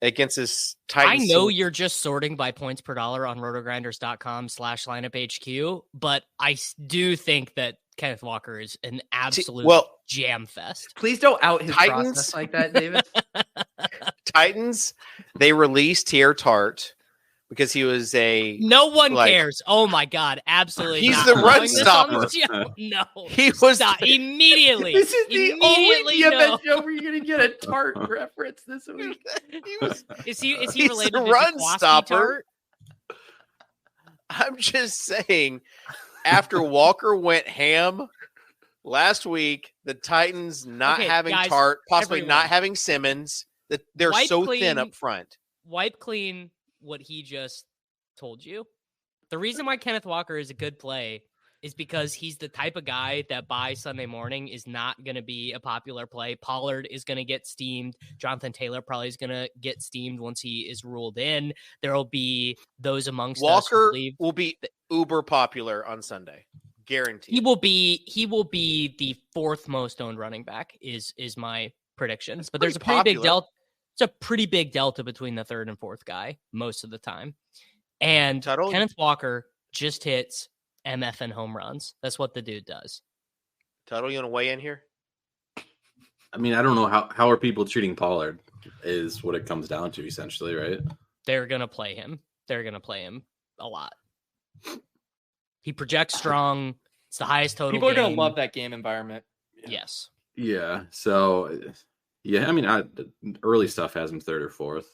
S1: against his Titans.
S5: I know you're just sorting by points per dollar on rotogrinders.com/lineup HQ, but I do think that Kenneth Walker is an absolute jam fest.
S2: Please don't out his
S1: Titans
S2: process like that, David.
S1: Titans, they released Tier Tart because he was
S5: No one cares. Oh my God. Absolutely.
S1: He's
S5: not.
S1: the run
S5: Throwing this on the
S1: stopper.
S5: show. No.
S1: He was
S5: Stop. Immediately.
S2: This is the only
S5: Immediately
S2: DFS
S5: no.
S2: show where you're going to get a tart reference this week.
S5: Is he
S1: he's
S5: related
S1: the
S5: to
S1: run
S5: Jaquaski
S1: stopper.
S5: Tart?
S1: I'm just saying, after Walker went ham last week, the Titans not
S5: Okay,
S1: having
S5: guys,
S1: Tart, possibly
S5: everyone.
S1: not having Simmons, that they're
S5: Wipe
S1: so
S5: clean.
S1: thin up front.
S5: Wipe clean what he just told you. The reason why Kenneth Walker is a good play is because he's the type of guy that by Sunday morning is not going to be a popular play. Pollard is going to get steamed. Jonathan Taylor probably is going to get steamed once he is ruled in. There will be those amongst us who
S1: Walker
S5: believe
S1: will be uber popular on Sunday. Guaranteed.
S5: he will be the fourth most owned running back is my prediction. But there's a pretty big
S1: popular.
S5: delta. It's a pretty big delta between the third and fourth guy most of the time. And
S1: Tuttle?
S5: Kenneth Walker just hits MF and home runs. That's what the dude does.
S1: Tuttle, you want to weigh in here?
S4: I mean, I don't know how are people treating Pollard is what it comes down to essentially, right?
S5: They're going to play him. They're going to play him a lot. He projects strong. It's the highest total.
S2: People are going
S5: game.
S2: to love that game environment.
S5: Yes.
S4: Yeah. So, yeah, I mean, early stuff has him third or fourth.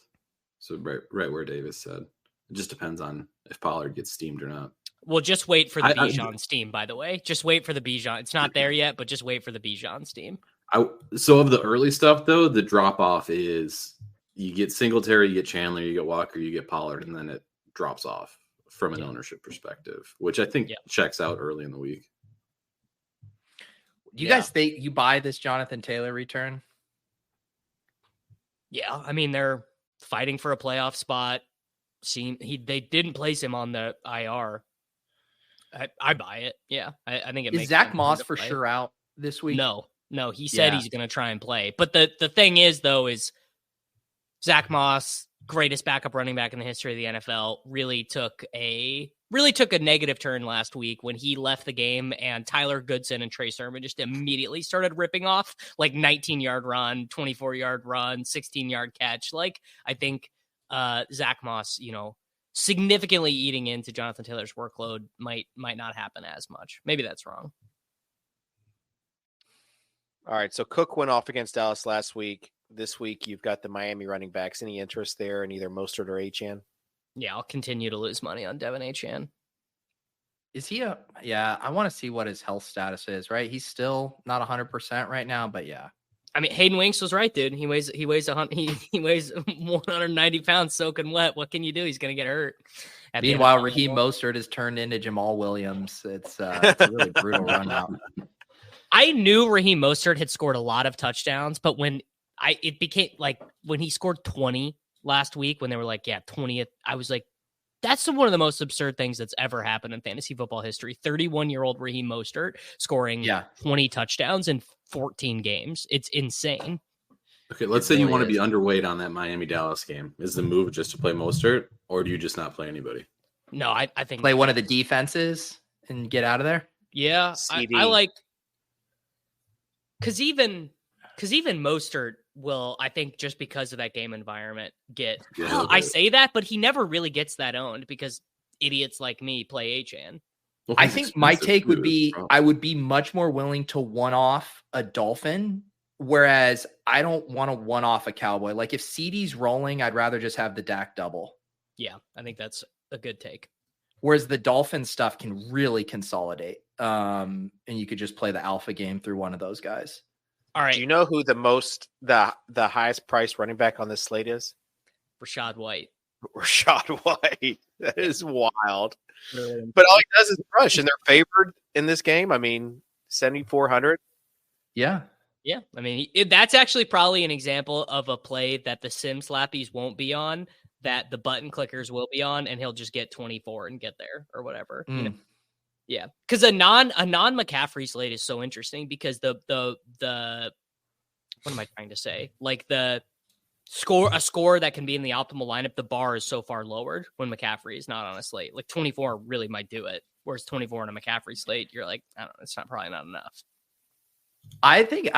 S4: So right where Davis said. It just depends on if Pollard gets steamed or not.
S5: Well, just wait for the Bijan steam, by the way. Just wait for the Bijan. It's not there yet, but just wait for the Bijan steam.
S4: So of the early stuff, though, the drop-off is you get Singletary, you get Chandler, you get Walker, you get Pollard, and then it drops off from an ownership perspective, which I think checks out early in the week.
S2: Do you guys think you buy this Jonathan Taylor return?
S5: Yeah, I mean, they're fighting for a playoff spot. They didn't place him on the IR. I buy it. Yeah, I think it
S2: is
S5: makes
S2: Zach
S5: sense
S2: Moss
S5: to
S2: for
S5: play.
S2: sure out this week.
S5: No, he said he's going to try and play. But the thing is, though, is Zach Moss, greatest backup running back in the history of the NFL, really took a negative turn last week when he left the game and Tyler Goodson and Trey Sermon just immediately started ripping off like 19-yard run, 24-yard run, 16-yard catch. Like, I think Zach Moss, significantly eating into Jonathan Taylor's workload might not happen as much. Maybe that's wrong.
S1: All right, so Cook went off against Dallas last week. This week, you've got the Miami running backs. Any interest there in either Mostert or Achane?
S5: Yeah, I'll continue to lose money on Devin Achane.
S2: Is he I want to see what his health status is, right? He's still not 100% right now, but yeah.
S5: I mean, Hayden Winks was right, dude. He weighs 190 pounds soaking wet. What can you do? He's going to get hurt.
S2: Meanwhile, Raheem Mostert has turned into Jamal Williams. It's a really brutal run out.
S5: I knew Raheem Mostert had scored a lot of touchdowns, but when it became like when he scored 20 last week, when they were like, 20th, I was like, that's one of the most absurd things that's ever happened in fantasy football history. 31-year-old Raheem Mostert scoring 20 touchdowns in 14 games. It's insane.
S4: Okay, let's say you want to be underweight on that Miami-Dallas game. Is the move just to play Mostert, or do you just not play anybody?
S5: No, I think
S2: play one of the defenses and get out of there.
S5: Yeah, I like because even Mostert will, I think, just because of that game environment, I say that, but he never really gets that owned because idiots like me play Achane.
S4: Well,
S2: I think my take would be I would be much more willing to one-off a Dolphin, whereas I don't want to one-off a Cowboy. Like if CD's rolling, I'd rather just have the Dak double.
S5: Yeah, I think that's a good take.
S2: Whereas the Dolphin stuff can really consolidate. And you could just play the alpha game through one of those guys.
S1: All right. Do you know who the highest priced running back on this slate is?
S5: Rashad White.
S1: Rashad White. That is wild. But all he does is rush, and they're favored in this game. I mean, 7,400.
S2: Yeah.
S5: Yeah. I mean, that's actually probably an example of a play that the sim slappies won't be on, that the button clickers will be on, and he'll just get 24 and get there or whatever. You know? Yeah. Because a non McCaffrey slate is so interesting because the what am I trying to say? Like a score that can be in the optimal lineup, the bar is so far lowered when McCaffrey is not on a slate. Like 24 really might do it. Whereas 24 on a McCaffrey slate, you're like, I don't know, it's probably not enough.
S2: I think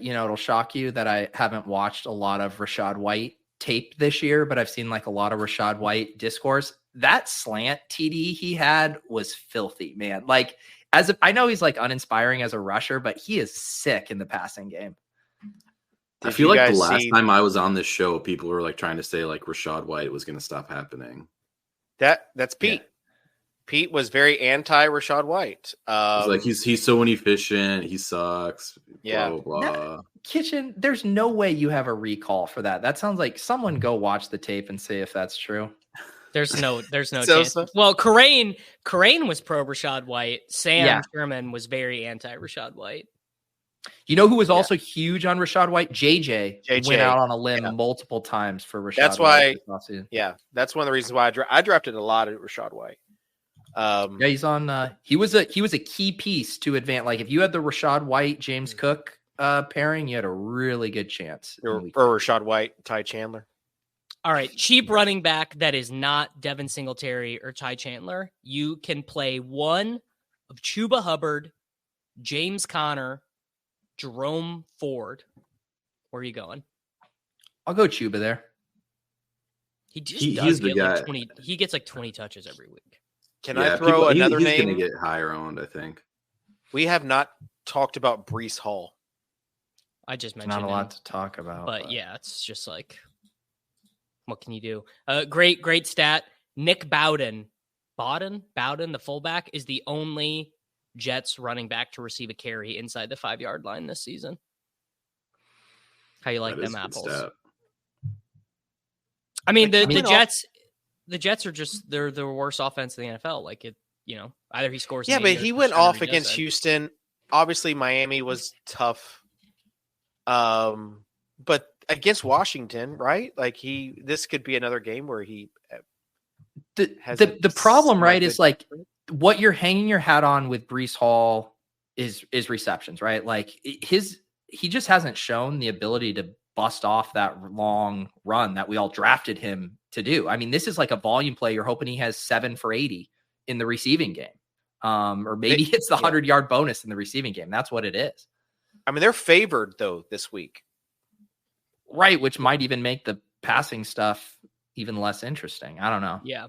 S2: it'll shock you that I haven't watched a lot of Rashad White tape this year, but I've seen like a lot of Rashad White discourse. That slant TD he had was filthy, man. Like, I know he's like uninspiring as a rusher, but he is sick in the passing game.
S4: I feel like the last time I was on this show, people were like trying to say like Rashad White was going to stop happening.
S1: That's Pete. Yeah. Pete was very anti Rashad White.
S4: Like he's so inefficient. He sucks.
S1: Yeah.
S4: Blah, blah, blah.
S2: Kitchen, there's no way you have a recall for that. That sounds like someone go watch the tape and see if that's true.
S5: There's no chance. Well, Karain was pro Rashad White. Sam Sherman was very anti Rashad White.
S2: You know who was also huge on Rashad White? JJ went out on a limb multiple times for Rashad.
S1: That's why. Yeah, that's one of the reasons why I drafted a lot of Rashad White.
S2: He's on. He was a key piece to advance. Like if you had the Rashad White James Cook pairing, you had a really good chance.
S1: Or Rashad White Ty Chandler.
S5: All right, cheap running back that is not Devin Singletary or Ty Chandler. You can play one of Chuba Hubbard, James Conner, Jerome Ford. Where are you going?
S2: I'll go Chuba there.
S5: He does get like 20. He gets like 20 touches every week.
S1: Can I throw another name?
S4: He's going to get higher owned, I think.
S1: We have not talked about Breece Hall.
S5: I just mentioned
S2: not a lot to talk about.
S5: But yeah, it's just like, what can you do? Great stat. Nick Bowden, the fullback, is the only Jets running back to receive a carry inside the 5-yard line this season. How you like them apples? I mean, the Jets are just they're the worst offense in the NFL. Like it, either he scores.
S1: Yeah, but he went off against Houston. Obviously, Miami was tough. But against Washington, right? Like this could be another game where he.
S2: The problem, right, is like what you're hanging your hat on with Breece Hall is receptions, right? Like he just hasn't shown the ability to bust off that long run that we all drafted him to do. I mean, this is like a volume play. You're hoping he has 7 for 80 in the receiving game. Or maybe it's the 100-yard bonus in the receiving game. That's what it is.
S1: I mean, they're favored though this week.
S2: Right, which might even make the passing stuff even less interesting. I don't know.
S5: Yeah.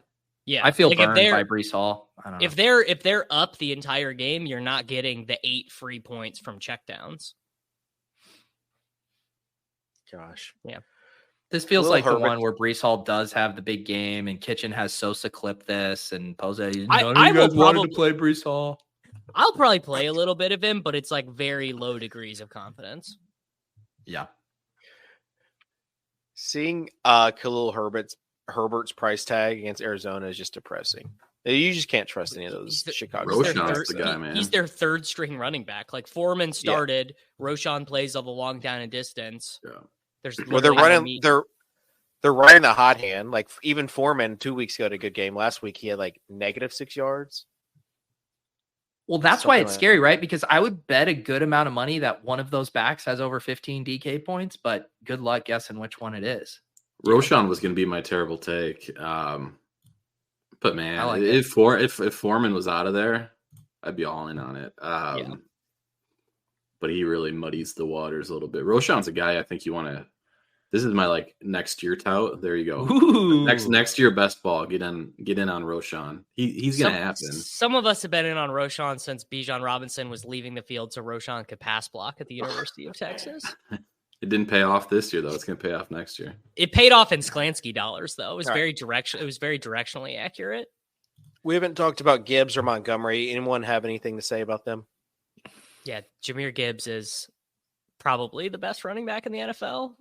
S2: I feel burned by Breece Hall. I don't know.
S5: If they're up the entire game, you're not getting the 8 free points from checkdowns.
S1: Gosh.
S5: Yeah.
S2: This feels like the one where Breece Hall does have the big game, and Kitchen has Sosa clip this, and Pose. None of you guys wanted to play Breece Hall.
S5: I'll probably play a little bit of him, but it's like very low degrees of confidence.
S2: Yeah.
S1: Seeing Khalil Herbert's price tag against Arizona is just depressing. You just can't trust any of those Chicago.
S4: Roshan's the guy, man.
S5: He's their third string running back. Like Foreman started, Roshan plays all the long down and distance.
S4: Yeah.
S1: They're running the hot hand. Like even Foreman 2 weeks ago had a good game. Last week he had like -6 yards.
S2: Well, that's why it's scary, right? Because I would bet a good amount of money that one of those backs has over 15 DK points, but good luck guessing which one it is.
S4: Roshan was going to be my terrible take. But man,
S2: like
S4: if Foreman was out of there, I'd be all in on it. But he really muddies the waters a little bit. Roshan's a guy I think you want to. This is my next year tout. There you go.
S2: Ooh.
S4: Next year best ball. Get in on Roshan. He's gonna happen.
S5: Some of us have been in on Roshan since Bijan Robinson was leaving the field, so Roshan could pass block at the University of Texas.
S4: It It didn't pay off this year, though. It's going to pay off next year.
S5: It paid off in Sklansky dollars, though. It was
S1: All right.
S5: It was very directionally accurate.
S1: We haven't talked about Gibbs or Montgomery. Anyone have anything to say about them?
S5: Yeah, Jahmyr Gibbs is probably the best running back in the NFL.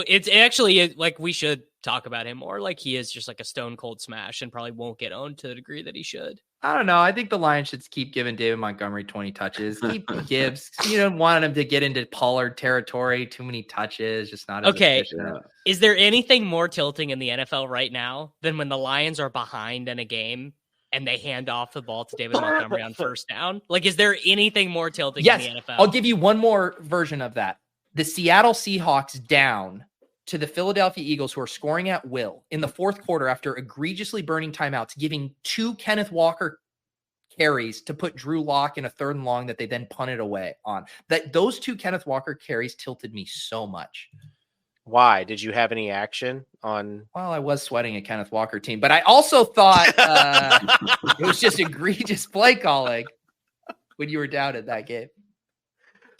S5: It's actually like we should talk about him more. Like he is just like a stone cold smash and probably won't get owned to the degree that he should.
S2: I don't know. I think the Lions should keep giving David Montgomery 20 touches. Keep Gibbs. You don't want him to get into Pollard territory. Too many touches. Just not as efficient.
S4: Yeah.
S5: Is there anything more tilting in the NFL right now than when the Lions are behind in a game and they hand off the ball to David Montgomery on first down? Like, is there anything more tilting in the NFL?
S2: I'll give you one more version of that. The Seattle Seahawks down to the Philadelphia Eagles, who are scoring at will in the fourth quarter after egregiously burning timeouts, giving 2 Kenneth Walker carries to put Drew Lock in a 3rd and long that they then punted away on. Those 2 Kenneth Walker carries tilted me so much.
S1: Why? Did you have any action on?
S2: Well, I was sweating a Kenneth Walker team, but I also thought it was just egregious play calling when you were down at that game.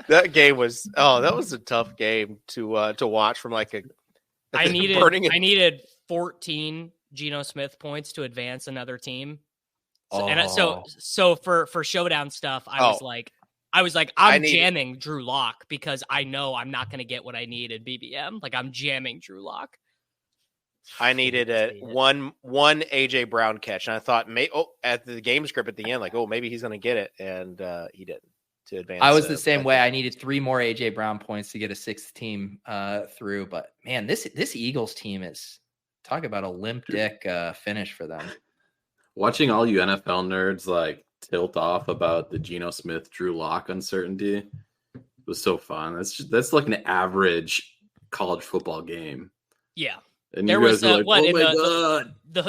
S1: That game was that was a tough game to watch from like a.
S5: I needed 14 Geno Smith points to advance another team. So for showdown stuff, I was like, I'm jamming Drew Lock because I know I'm not going to get what I need at BBM. Like I'm jamming Drew Lock.
S1: I needed one AJ Brown catch, and I thought at the game script at the end, like maybe he's going to get it, and he didn't. To advance.
S2: I was the same way. I needed 3 more AJ Brown points to get a 6th team through. But man, this Eagles team is talk about a limp dick finish for them.
S4: Watching all you NFL nerds like tilt off about the Geno Smith Drew Lock uncertainty was so fun. That's like an average college football game.
S5: Yeah.
S4: And
S5: there
S4: you guys
S5: was
S4: were like,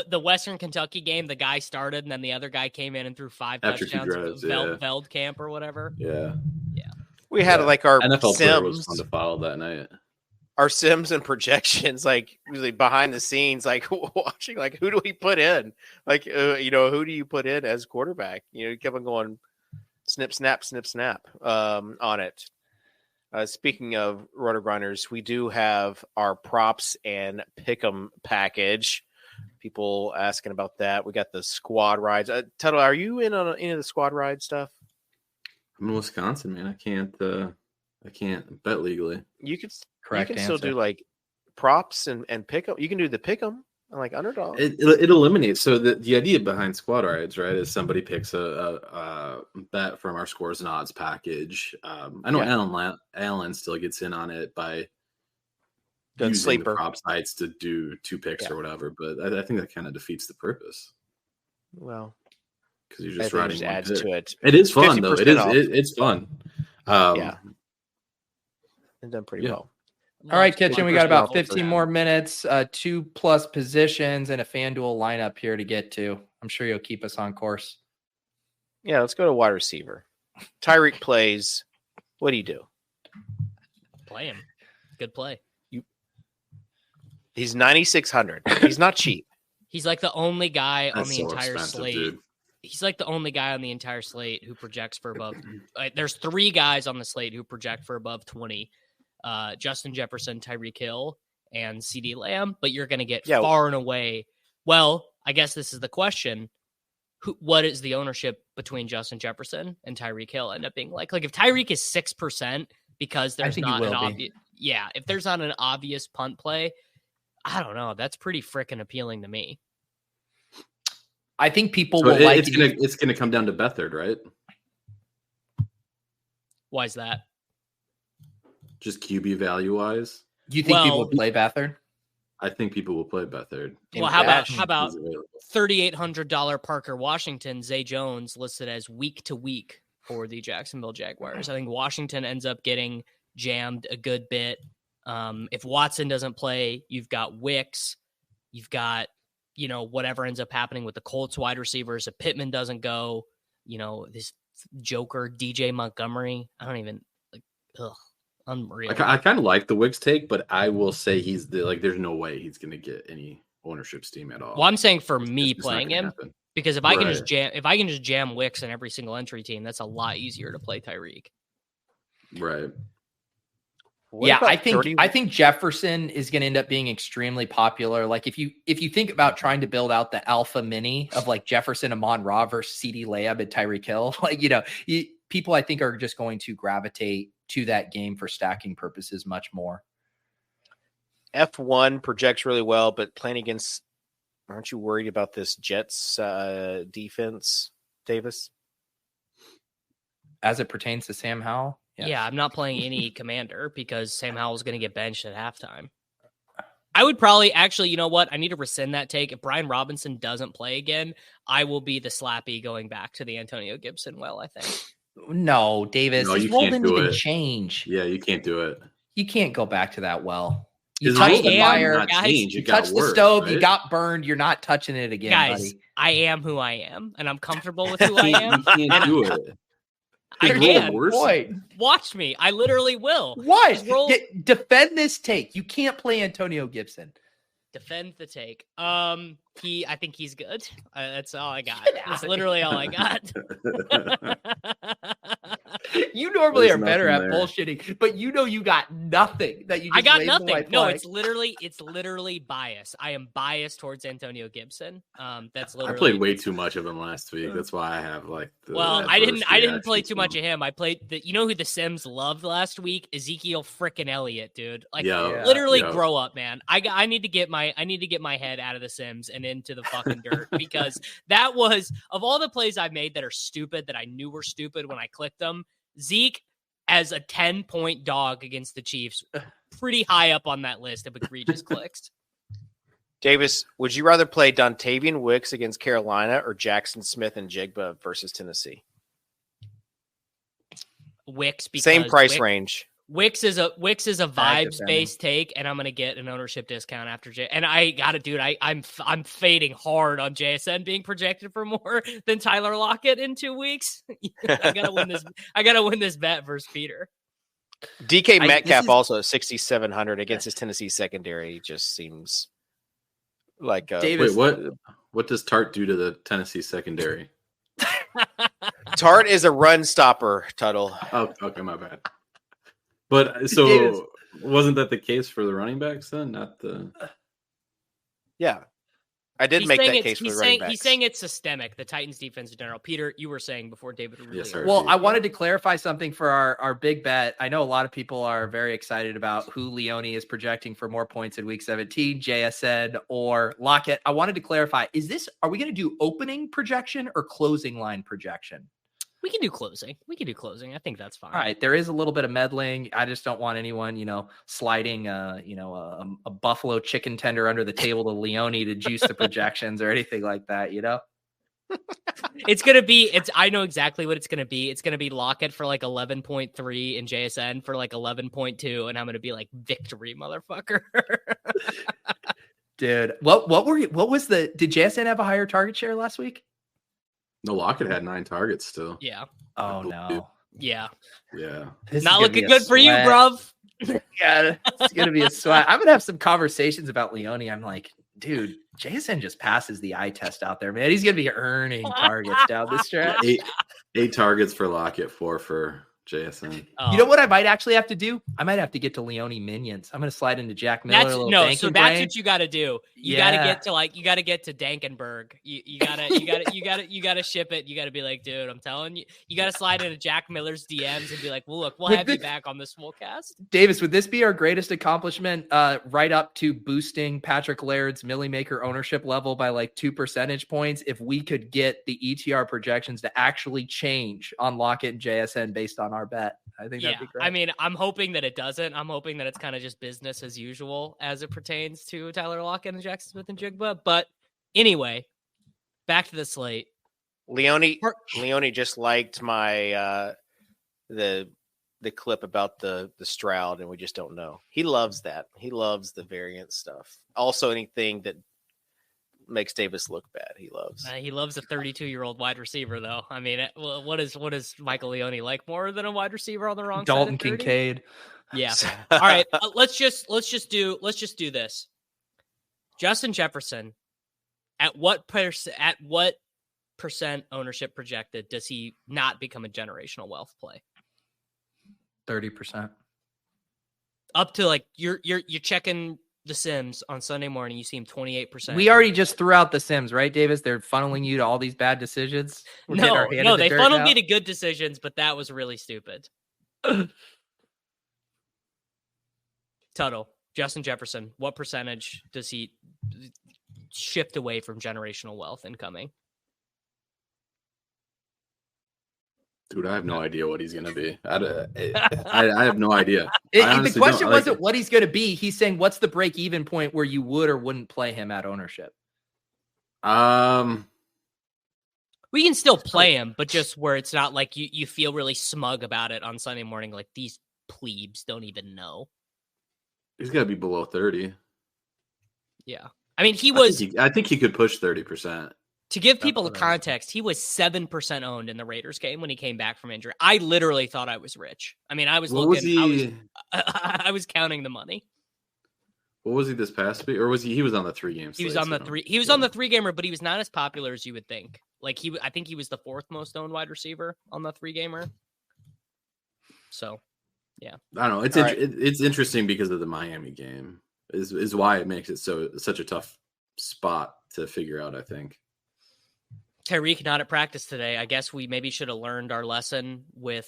S5: the Western Kentucky game, the guy started and then the other guy came in and threw 5
S4: After
S5: touchdowns. Veldkamp or whatever.
S4: Yeah.
S1: We had like our
S4: NFL player was
S1: Sims
S4: fun to follow that night.
S1: Our Sims and projections, like really behind the scenes, like watching, like who do we put in? Like, who do you put in as quarterback? You kept on going snip, snap, on it. Speaking of Roto Grinders, we do have our props and pick'em package. People asking about that. We got the squad rides. Tuttle, are you in on any of the squad ride stuff?
S4: I'm in Wisconsin, man. I can't bet legally.
S1: You can
S2: Correct.
S1: You can still do like props and pick'em. You can do the pick'em and like underdog.
S4: It eliminates. So the idea behind squad rides, right, is somebody picks a bet from our scores and odds package. I know Alan still gets in on it by using
S1: sleeper
S4: the prop sites to do 2 picks or whatever. But I think that kind of defeats the purpose.
S1: Well,
S4: because you're just riding one
S1: adds
S4: pick.
S1: to it.
S4: It is fun though. It's fun.
S1: It's done pretty well.
S2: All right, Kitchen, we got about 15 more minutes, 2+ positions and a FanDuel lineup here to get to. I'm sure you'll keep us on course.
S1: Yeah, let's go to wide receiver. Tyreek plays. What do you do?
S5: Play him. Good play.
S1: He's 9,600. He's not cheap.
S5: He's like the only guy on the entire slate.
S4: Dude.
S5: He's like the only guy on the entire slate who projects for above. There's 3 guys on the slate who project for above 20. Justin Jefferson, Tyreek Hill, and CeeDee Lamb. But you're going to get far and away. Well, I guess this is the question. What is the ownership between Justin Jefferson and Tyreek Hill end up being like? Like if Tyreek is 6% because there's not an obvious. Yeah, if there's not an obvious punt play, I don't know. That's pretty freaking appealing to me.
S2: I think people will like it.
S4: It's gonna come down to Beathard, right?
S5: Why is that?
S4: Just QB value wise.
S2: Do you think people will play Beathard?
S4: I think people will play Beathard.
S5: Well, how about $3,800 Parker Washington, Zay Jones listed as week to week for the Jacksonville Jaguars? I think Washington ends up getting jammed a good bit. If Watson doesn't play, you've got Wicks, you've got, whatever ends up happening with the Colts wide receivers. If Pittman doesn't go, this joker DJ Montgomery, I don't even unreal.
S4: I kind of like the Wicks take, but I will say there's no way he's going to get any ownership steam at all.
S5: Well, I'm saying for me playing him, because if I can just jam Wicks in every single entry team, that's a lot easier to play Tyreek.
S4: Right.
S2: Yeah, I think Jefferson is going to end up being extremely popular. Like if you think about trying to build out the alpha mini of like Jefferson, Amon-Ra versus CD Lamb and Tyreek Hill, like people I think are just going to gravitate to that game for stacking purposes much more.
S1: F1 projects really well, but playing against, aren't you worried about this Jets defense, Davis?
S2: As it pertains to Sam Howell?
S5: Yes. Yeah, I'm not playing any commander because Sam Howell is going to get benched at halftime. I would probably actually, you know what? I need to rescind that take. If Brian Robinson doesn't play again, I will be the slappy going back to the Antonio Gibson. Well, I think.
S2: No, Davis. His role didn't even change.
S4: Yeah, you can't do it.
S2: You can't go back to that well. You
S4: His
S2: touched the fire,
S4: you
S2: touched the stove, right? You got burned. You're not touching it again,
S5: guys.
S2: Buddy.
S5: I am who I am, and I'm comfortable with who I am.
S4: You can't do it.
S5: I can.
S2: Boy.
S5: Watch me. I literally will.
S2: Why? Defend this take. You can't play Antonio Gibson.
S5: Defend the take. I think he's good. That's all I got. That's literally all I got.
S2: You normally are better at bullshitting, but you got nothing that you just
S5: I got nothing. No, it's literally bias. I am biased towards Antonio Gibson. That's literally.
S4: I played way too much of him last week. That's why I have
S5: I didn't play too much of him. I played who the Sims loved last week? Ezekiel frickin' Elliott, dude. Literally grow up, man. I need to get my head out of the Sims and into the fucking dirt because that was, of all the plays I've made that are stupid that I knew were stupid when I clicked them, Zeke as a 10-point dog against the Chiefs, pretty high up on that list of egregious clicks.
S1: Davis, would you rather play Dontavian Wicks against Carolina or Jackson Smith and Jigba versus Tennessee?
S5: Wicks, because
S1: same price range.
S5: Wicks is a vibes-based take, and I'm gonna get an ownership discount after And I got it, dude. I'm fading hard on JSN being projected for more than Tyler Lockett in 2 weeks. I gotta win this. I gotta win this bet versus Peter.
S1: DK Metcalf also at 6,700 against his Tennessee secondary just seems like.
S2: Davis,
S4: wait, what does Tart do to the Tennessee secondary?
S1: Tart is a run stopper, Tuttle.
S4: Oh, okay, my bad. But so
S2: Davis.
S4: Wasn't that the case for the running backs then? Not the.
S1: Yeah, I did make that case for the running backs.
S5: He's saying it's systemic, the Titans defense in general. Peter, you were saying before David.
S2: Well, I wanted to clarify something for our big bet. I know a lot of people are very excited about who Leone is projecting for more points in week 17, JSN or Lockett. I wanted to clarify, are we going to do opening projection or closing line projection?
S5: We can do closing. I think that's fine.
S2: All right. There is a little bit of meddling. I just don't want anyone, sliding, a buffalo chicken tender under the table to Leone to juice the projections or anything like that,
S5: I know exactly what it's going to be. It's going to be Lockett for like 11.3 and JSN for like 11.2. And I'm going to be like, victory, motherfucker.
S2: Dude, did JSN have a higher target share last week?
S4: No, Lockett had 9 targets still.
S5: Yeah.
S2: Oh, no.
S5: Yeah.
S4: Yeah.
S5: Not looking good for you, bruv.
S2: Yeah, it's going to be a sweat. I'm going to have some conversations about Leone. I'm like, dude, Jason just passes the eye test out there, man. He's going to be earning targets down the stretch.
S4: 8 targets for Lockett, 4 for JSN.
S2: Oh. You know what I might actually have to do? I might have to get to Leone minions. I'm going to slide into Jack Miller.
S5: So that's what you got to do. You got to get to Dankenberg. You got to ship it. You got to be like, dude, I'm telling you, you got to slide into Jack Miller's DMs and be like, well, look, we'll have you back on the Swolecast.
S2: Davis, would this be our greatest accomplishment? Right up to boosting Patrick Laird's Millie Maker ownership level by like 2 percentage points. If we could get the ETR projections to actually change on Lockett and JSN based on our bet, I think that'd be great.
S5: I mean, I'm hoping that it doesn't. I'm hoping that it's kind of just business as usual as it pertains to Tyler Lockett and Jackson Smith and Jigba. But anyway, back to the slate.
S1: Leone just liked my the clip about the Stroud, and we just don't know. He loves that. He loves the variant stuff. Also, anything that makes Davis look bad. He loves
S5: a 32-year-old wide receiver, though. I mean, what is Michael Leone like more than a wide receiver on the wrong
S2: Dalton
S5: side? Dalton
S2: Kincaid.
S5: Yeah. All right. Let's just do this. Justin Jefferson, at what percent ownership projected does he not become a generational wealth play?
S2: 30%.
S5: Up to like you're checking the Sims on Sunday morning, you see him 28%.
S2: We already just threw out the Sims, right, Davis? They're funneling you to all these bad decisions.
S5: No, they funneled me to good decisions, but that was really stupid. Tuttle, Justin Jefferson, what percentage does he shift away from generational wealth incoming?
S4: Dude, I have no idea what he's going to be. I have no idea.
S2: The question wasn't what he's going to be. He's saying, what's the break-even point where you would or wouldn't play him at ownership?
S5: We can still play him, but just where it's not like you feel really smug about it on Sunday morning. Like these plebes don't even know.
S4: He's got to be below 30.
S5: Yeah. I mean,
S4: I think he could push 30%.
S5: To give people the context, he was 7% owned in the Raiders game when he came back from injury. I literally thought I was rich. I mean, I was I was counting the money.
S4: What was he this past week? Or was he was on the 3 games?
S5: He was on the 3. He was on the 3 gamer, but he was not as popular as you would think. Like I think he was the 4th most owned wide receiver on the 3 gamer. So, yeah.
S4: I don't know. It's interesting because of the Miami game. Is why it makes it such a tough spot to figure out, I think.
S5: Tyreek not at practice today. I guess we maybe should have learned our lesson with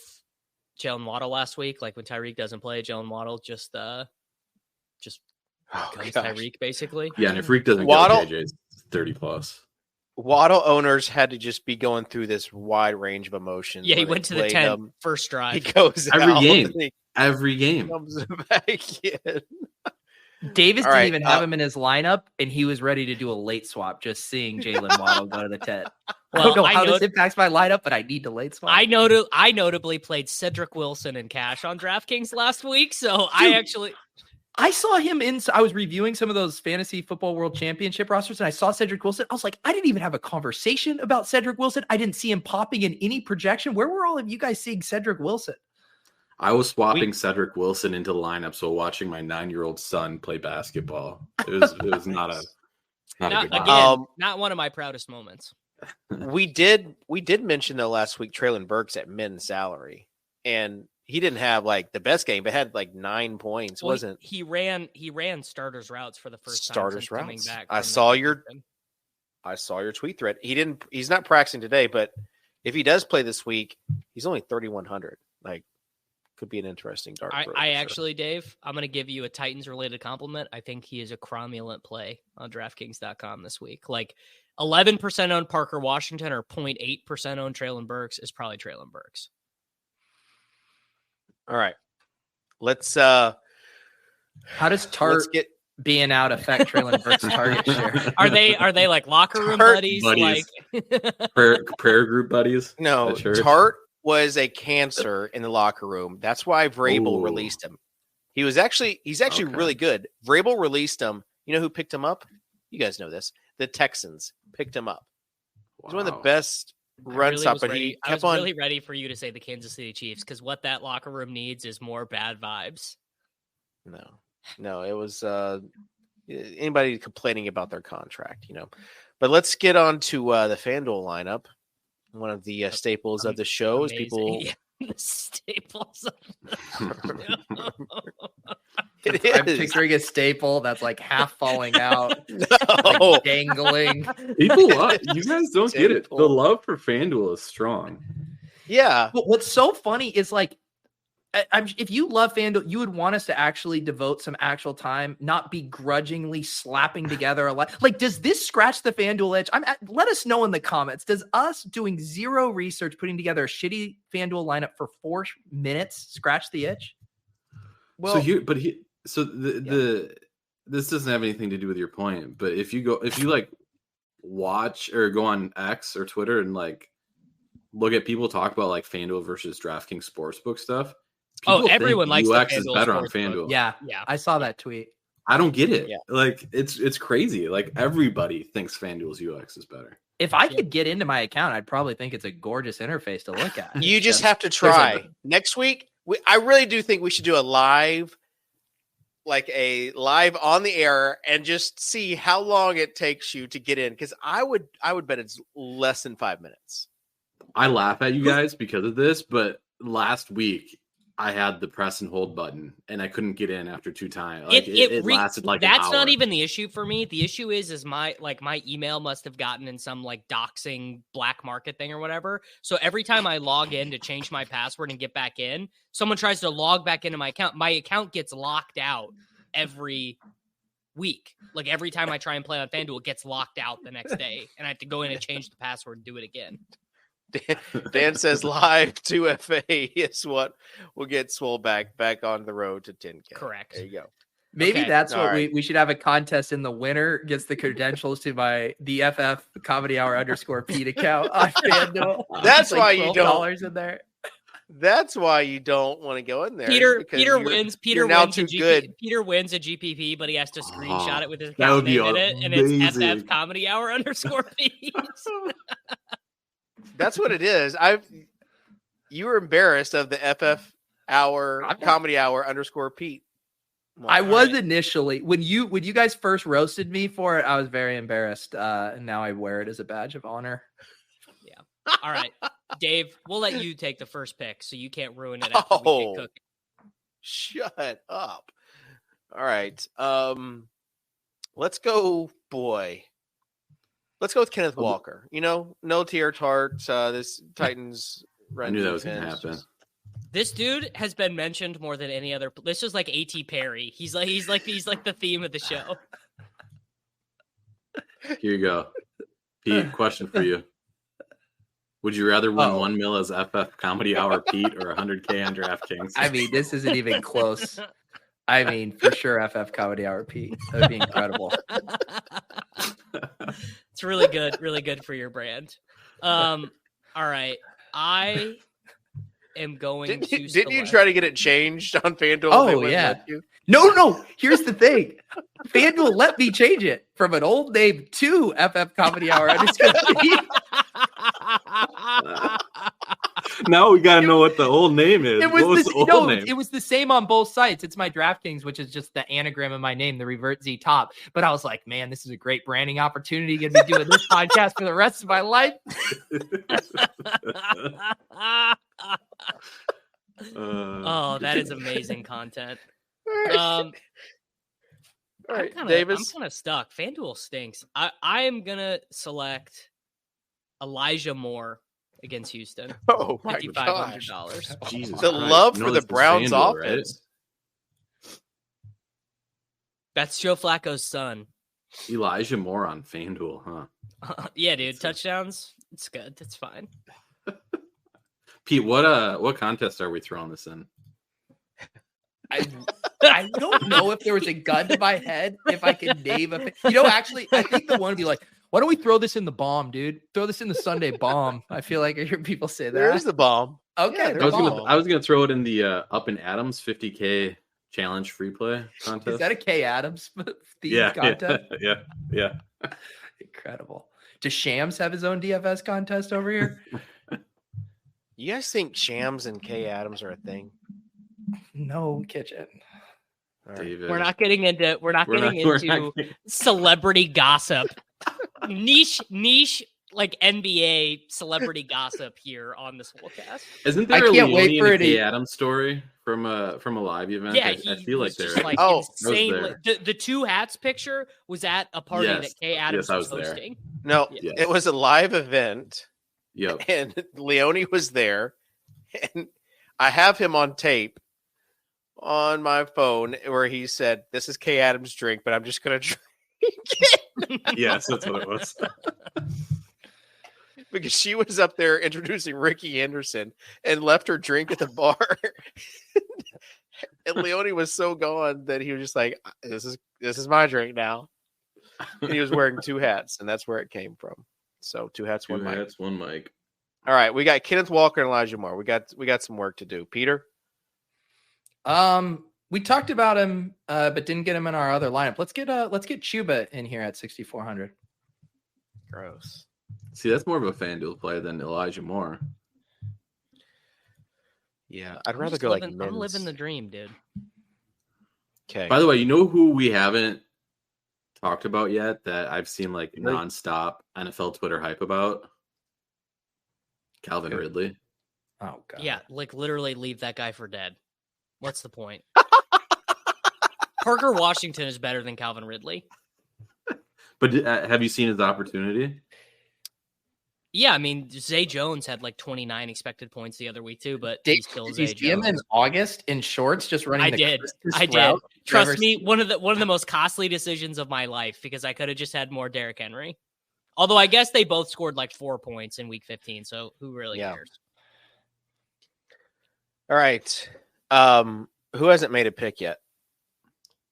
S5: Jalen Waddle last week. Like when Tyreek doesn't play, Jalen Waddle just Tyreek basically.
S4: Yeah, and if Reek doesn't go, JJ's 30 plus.
S1: Waddle owners had to just be going through this wide range of emotions.
S5: Yeah, he went to the 10 first drive.
S1: He goes
S4: every game.
S1: Comes back in.
S2: Davis didn't even have him in his lineup, and he was ready to do a late swap, just seeing Jalen Waddle go to the 10. Well, I don't know how this impacts my lineup, but I need to late swap.
S5: I notably played Cedric Wilson in cash on DraftKings last week, so
S2: I saw him I was reviewing some of those fantasy football world championship rosters, and I saw Cedric Wilson. I was like, I didn't even have a conversation about Cedric Wilson. I didn't see him popping in any projection. Where were all of you guys seeing Cedric Wilson?
S4: I was swapping Cedric Wilson into lineups while watching my 9-year-old son play basketball. It was not a good
S5: again, not one of my proudest moments.
S1: We did mention though last week Traylon Burks at min salary, and he didn't have like the best game, but had like 9 points.
S5: He ran starters routes for the first
S1: time
S5: routes.
S1: Coming back. I saw your tweet thread. He's not practicing today, but if he does play this week, he's only 3,100. Like, could be an interesting dark.
S5: Actually, Dave, I'm going to give you a Titans related compliment. I think he is a cromulent play on DraftKings.com this week. Like 11% on Parker Washington or 0.8% on Traylon Burks is probably Traylon Burks.
S1: All right. Let's
S2: how does being out affect Traylon Burks' target share?
S5: Are they like locker room buddies? Like
S4: prayer group buddies?
S1: No, Tart was a cancer in the locker room. That's why Vrabel released him. He's actually really good. Vrabel released him. You know who picked him up? You guys know this. The Texans picked him up. He's one of the best run stop, but he kept on.
S5: Really ready for you to say the Kansas City Chiefs, because what that locker room needs is more bad vibes.
S1: No, it was anybody complaining about their contract, But let's get on to the FanDuel lineup. One of the staples of the show is people.
S5: Yeah, the staples of the show.
S2: It is. I'm picturing a staple that's like half falling out, like dangling.
S4: People, you guys don't get it. The love for FanDuel is strong.
S1: Yeah.
S2: But what's so funny is like, if you love FanDuel, you would want us to actually devote some actual time, not begrudgingly slapping together a lot. Like, does this scratch the FanDuel itch? Let us know in the comments. Does us doing zero research, putting together a shitty FanDuel lineup for 4 minutes scratch the itch?
S4: Well, this doesn't have anything to do with your point. But if you like watch or go on X or Twitter and like look at people talk about like FanDuel versus DraftKings Sportsbook stuff.
S5: Everyone likes
S4: UX is better on FanDuel.
S2: Yeah. I saw that tweet.
S4: I don't get it. Yeah. Like it's crazy. Like everybody thinks FanDuel's UX is better.
S2: If I could get into my account, I'd probably think it's a gorgeous interface to look at.
S1: You just have to try. Next week, I really do think we should do a live on the air and just see how long it takes you to get in. Because I would bet it's less than 5 minutes.
S4: I laugh at you guys because of this, but last week I had the press and hold button and I couldn't get in after 2 times. Like, it lasted like an
S5: that's
S4: hour.
S5: not even the issue for me. The issue is my email must have gotten in some like doxing black market thing or whatever. So every time I log in to change my password and get back in, someone tries to log back into my account. My account gets locked out every week. Like every time I try and play on FanDuel, it gets locked out the next day, and I have to go in and change the password and do it again.
S1: Dan says live 2FA is what will get Swole back on the road to 10K.
S5: Correct.
S1: There you go.
S2: Maybe
S5: Okay.
S2: that's
S1: All
S2: what
S1: right.
S2: we should have a contest, and the winner gets the credentials to my DFF Comedy Hour _Pete account on FanDuel.
S1: That's
S2: It's
S1: why you don't.
S2: $12 in there.
S1: That's why you don't want to go in there.
S5: Peter
S1: because you're now too good.
S5: Peter wins a GPP, but he has to screenshot it with his
S4: that would
S5: account
S4: be
S5: name in it, and it's
S4: amazing.
S5: FF Comedy Hour _Pete.
S1: That's what it is. You were embarrassed of the FF Hour Comedy Hour _Pete. Well,
S2: I
S1: all
S2: was
S1: right.
S2: initially when you guys first roasted me for it. I was very embarrassed, and now I wear it as a badge of honor.
S5: All right, Dave, we'll let you take the first pick, so you can't ruin it after we get cooking.
S1: Shut up. All right. Let's go, boy. Let's go with Kenneth Walker. No tier tart. This Titans run.
S4: I knew that was going to
S1: defense.
S4: happen.
S5: This dude has been mentioned more than any other. This is like A.T. Perry. He's like the theme of the show.
S4: Here you go. Pete, question for you. Would you rather win 1 mil as FF Comedy Hour Pete or 100K on DraftKings?
S2: I mean, this isn't even close. I mean, for sure, FF Comedy Hour Pete. That would be incredible.
S5: It's really good for your brand. All right, I am going to.
S1: Didn't you try to get it changed on FanDuel?
S2: Oh,
S1: They wouldn't
S2: yeah.
S1: let you?
S2: No. Here's the thing. FanDuel let me change it from an old name to FF Comedy Hour _Pete.
S4: Now we got to know what the old name is.
S2: It
S4: What was
S2: was
S4: the old name?
S2: it was the same on both sites. It's my DraftKings, which is just the anagram of my name, the revert Z top. But I was like, man, this is a great branding opportunity. Gonna be doing this podcast for the rest of my life.
S5: Oh, that is amazing content.
S1: All right,
S5: I'm
S1: Davis.
S5: kind of stuck. FanDuel stinks. I am gonna select Elijah Moore against Houston.
S1: Oh my gosh.
S5: $5,500.
S4: Jesus
S1: The
S4: Christ.
S1: love
S4: No,
S1: for
S4: this
S1: the
S4: is
S1: Browns
S4: FanDuel, right?
S1: offense.
S5: That's Joe Flacco's son.
S4: Elijah Moore on FanDuel, huh?
S5: Yeah, dude. Touchdowns. It's good. It's fine.
S4: Pete, what contest are we throwing this in?
S2: I don't know if there was a gun to my head if I could name a. Actually, I think the one would be like, why don't we throw this in the bomb, dude? Throw this in the Sunday bomb. I feel like I hear people say that.
S1: There's the bomb.
S2: Okay,
S1: Yeah,
S2: there's
S4: I was gonna throw it in the Up and Adams 50K challenge free play contest.
S2: Is that a K Adams theme
S4: yeah,
S2: contest?
S4: yeah.
S2: Incredible. Does Shams have his own DFS contest over here?
S1: You guys think Shams and K Adams are a thing?
S2: No kitchen.
S1: All right.
S4: David.
S5: We're not getting into celebrity gossip. niche like NBA celebrity gossip here on this Swolecast.
S4: Isn't there
S2: I
S4: a
S2: can't wait
S4: Leone
S2: for
S4: and
S2: it
S4: a
S2: to-
S4: Adams story from a live event?
S5: Yeah,
S4: I feel like
S5: was
S4: there.
S5: just like
S1: Oh,
S5: insane.
S4: I was there.
S5: The two hats picture was at a party
S4: Yes.
S5: that Kay Adams
S4: Yes, I
S5: was
S4: was there.
S5: hosting.
S1: No,
S4: Yes.
S1: it was a live event,
S4: Yep.
S1: and Leone was there, and I have him on tape on my phone where he said, "This is Kay Adams' drink, but I'm just gonna drink it."
S4: Yes, that's what it was.
S1: Because she was up there introducing Ricky Anderson and left her drink at the bar. And Leone was so gone that he was just like, this is my drink now. And he was wearing two hats, and that's where it came from. So two hats, one mic.
S4: That's one mic.
S1: All right, we got Kenneth Walker and Elijah Moore. We got some work to do. Peter?
S2: We talked about him, but didn't get him in our other lineup. Let's get Chuba in here at 6,400.
S1: Gross.
S4: See, that's more of a FanDuel play than Elijah Moore.
S1: Yeah, I'd rather go like
S5: I'm
S1: men's.
S5: living the dream, dude.
S1: Okay.
S4: By the way, you know who we haven't talked about yet that I've seen like nonstop NFL Twitter hype about? Calvin Ridley.
S2: Oh god.
S5: Yeah, like literally leave that guy for dead. What's the point? Parker Washington is better than Calvin Ridley.
S4: But have you seen his opportunity?
S5: Yeah, I mean, Zay Jones had like 29 expected points the other week too, but
S2: Did
S5: he's still
S2: you
S5: Zay
S2: see him in
S5: Jones.
S2: August in shorts just running
S5: I
S2: the
S5: did.
S2: Christmas
S5: I did.
S2: route?
S5: Trust me, one of the most costly decisions of my life because I could have just had more Derrick Henry. Although I guess they both scored like 4 points in week 15, so who really cares?
S1: All right. Who hasn't made a pick yet?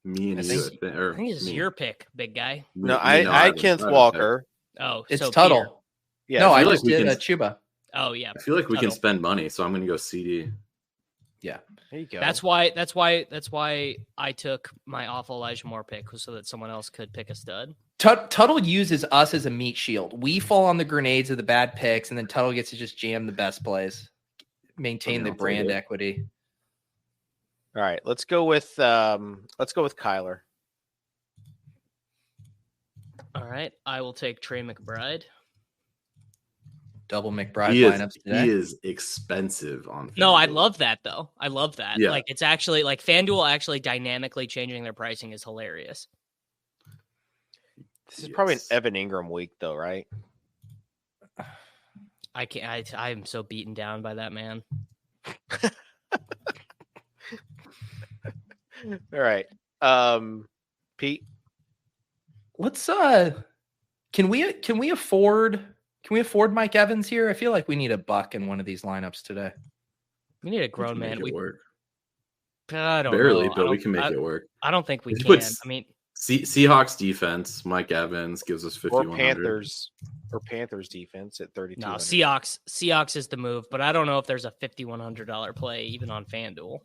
S4: Me and
S5: I
S4: you.
S5: think it's your pick, big guy.
S1: No, I Kenneth Walker.
S5: Oh,
S2: It's
S5: so
S2: Tuttle.
S5: Peter.
S1: Yeah,
S2: No, I
S4: feel
S2: just
S4: like we
S2: did
S4: can-
S2: Chuba.
S5: Oh yeah.
S4: I feel like we can
S5: Tuttle.
S4: spend money, so I'm going to go CD.
S2: Yeah.
S1: there you go.
S5: That's why I took my awful Elijah Moore pick so that someone else could pick a stud.
S2: Tuttle uses us as a meat shield. We fall on the grenades of the bad picks, and then Tuttle gets to just jam the best plays, maintain the
S4: I'll take
S2: brand
S4: it.
S2: equity.
S1: All right. Let's go with Kyler.
S5: All right, I will take Trey McBride.
S2: Double McBride
S4: He
S2: lineups today.
S4: is expensive on
S5: No, I
S4: FanDuel.
S5: love that though. I love that.
S4: Yeah.
S5: Like it's actually like FanDuel actually dynamically changing their pricing is hilarious.
S1: This is probably an
S4: Yes.
S1: Evan Ingram week, though, right?
S5: I can't. I'm so beaten down by that man.
S1: All right. Pete.
S2: Let's can we afford Mike Evans here? I feel like we need a buck in one of these lineups today.
S5: We need a
S4: We
S5: grown
S4: can
S5: man.
S4: make it work.
S5: I don't
S4: Barely,
S5: know.
S4: but we can make it work.
S5: I don't think we
S4: If you
S5: can.
S4: put
S5: I mean,
S4: Seahawks defense, Mike Evans gives us
S1: Or
S4: 5,100.
S1: Panthers defense at 32.
S5: no, Seahawks is the move, but I don't know if there's a $5,100 play even on FanDuel.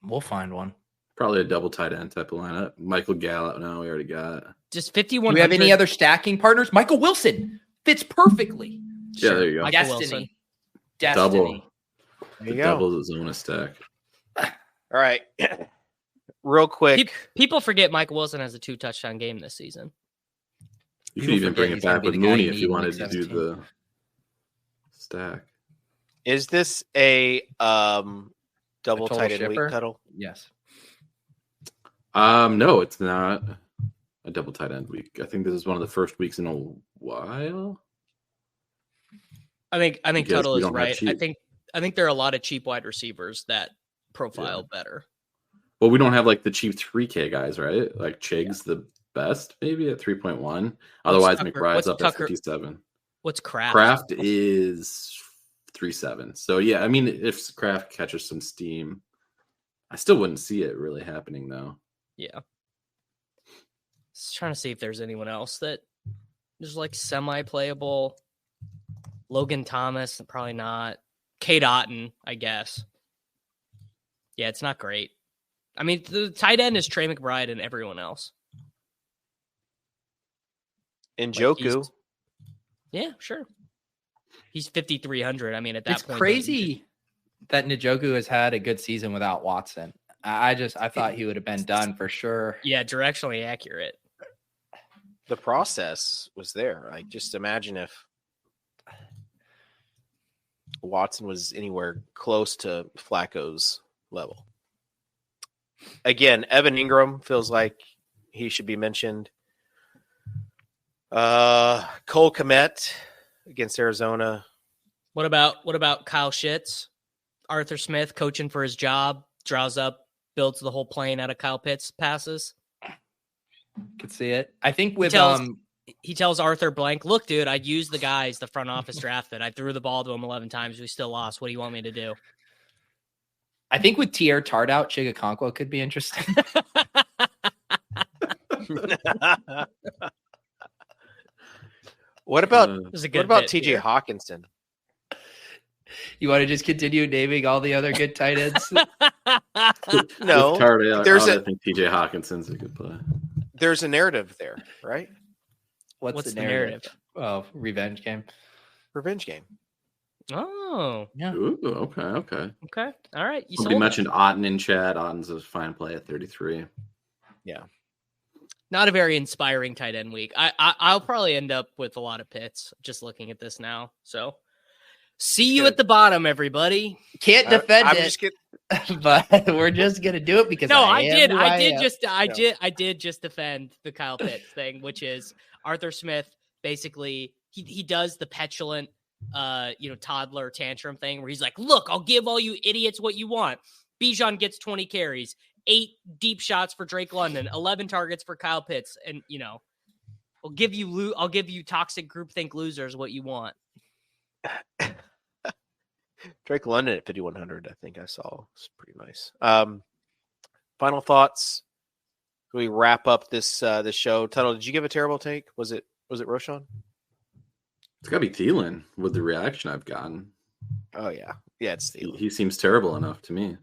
S2: We'll find one.
S4: Probably a double tight end type of lineup. Michael Gallup, no, we already got.
S5: Just
S2: Do
S5: 5,100.
S2: we have any other stacking partners? Michael Wilson fits perfectly.
S4: Yeah, there you go.
S5: Michael Wilson.
S2: Destiny.
S4: Double.
S1: There
S4: The
S1: you go.
S4: double zone stack.
S1: All right. Real quick.
S5: People forget Michael Wilson has a 2 touchdown game this season.
S4: You
S2: People
S4: could even
S2: forget
S4: bring it
S2: he's gonna
S4: back
S2: be
S4: with
S2: the guy
S4: Mooney
S2: you
S4: if
S2: need
S4: you
S2: in
S4: wanted
S2: week
S4: to do
S2: 17.
S4: the stack.
S1: Is this a double
S2: total
S1: tight end week,
S2: shipper?
S1: Tuttle?
S2: Yes.
S4: No, it's not a double tight end week. I think this is one of the first weeks in a while.
S5: I think
S4: Because
S5: Tuttle
S4: we
S5: is
S4: don't have
S5: right.
S4: cheap.
S5: I think there are a lot of cheap wide receivers that profile better.
S4: Well, we don't have like the cheap 3K guys, right? Like Chig's the best, maybe at 3.1. Otherwise,
S5: Tucker-
S4: McBride's
S5: what's
S4: up
S5: Tucker-
S4: at 57.
S5: What's Kraft?
S4: Kraft is 3.7. So yeah, I mean, if Kraft catches some steam, I still wouldn't see it really happening though.
S5: Yeah. Just trying to see if there's anyone else that is like semi-playable. Logan Thomas, probably not. Kate Otten, I guess. Yeah, it's not great. I mean, the tight end is Trey McBride and everyone else.
S1: Njoku.
S5: Yeah, sure. He's 5,300. I mean, at that
S2: It's
S5: point,
S2: crazy that Njoku has had a good season without Watson. I thought he would have been done for sure.
S5: Yeah, directionally accurate.
S1: The process was there. Like, just imagine if Watson was anywhere close to Flacco's level. Again, Evan Ingram feels like he should be mentioned. Cole Kmet against Arizona.
S5: What about Kyle Shitz? Arthur Smith coaching for his job, draws up, builds the whole plane out of Kyle Pitts passes.
S2: Could see it. I think with
S5: He tells Arthur blank, look, dude, I used the guys the front office drafted. I threw the ball to him 11 times. We still lost. What do you want me to do?
S2: I think with Tier Tart out, Chigakonkwo could be interesting.
S1: What about
S5: This is a good
S1: what about
S5: bit
S1: TJ
S5: here.
S1: Hawkinson?
S2: You want to just continue naming all the other good tight ends?
S1: No,
S4: With Tardell,
S1: there's
S4: I
S1: a
S4: think TJ Hawkinson's a good play.
S1: there's a narrative there, right?
S2: What's the narrative? Oh, revenge game.
S1: Revenge game.
S5: Oh,
S2: Yeah.
S4: Ooh, okay.
S5: okay. All right. You
S4: Somebody
S5: sold it.
S4: mentioned Otten in chat. Otten's a fine play at 33.
S5: Not a very inspiring tight end week. I'll probably end up with a lot of pits just looking at this now. So See you at the bottom, everybody.
S2: Can't defend
S1: I'm
S2: it,
S1: just kidding.
S2: but we're just gonna do it because
S5: I did just defend the Kyle Pitts thing, which is Arthur Smith. Basically, he does the petulant, toddler tantrum thing where he's like, "Look, I'll give all you idiots what you want." Bijan gets 20 carries, 8 deep shots for Drake London, 11 targets for Kyle Pitts, and I'll give you toxic groupthink losers what you want.
S1: Drake London at 5,100, I think I saw. It's pretty nice. Final thoughts. We wrap up this show. Tuttle, did you give a terrible take? Was it Roshan?
S4: It's got to be Thielen with the reaction I've gotten.
S1: Oh, yeah. Yeah, it's Thielen.
S4: He seems terrible enough to me.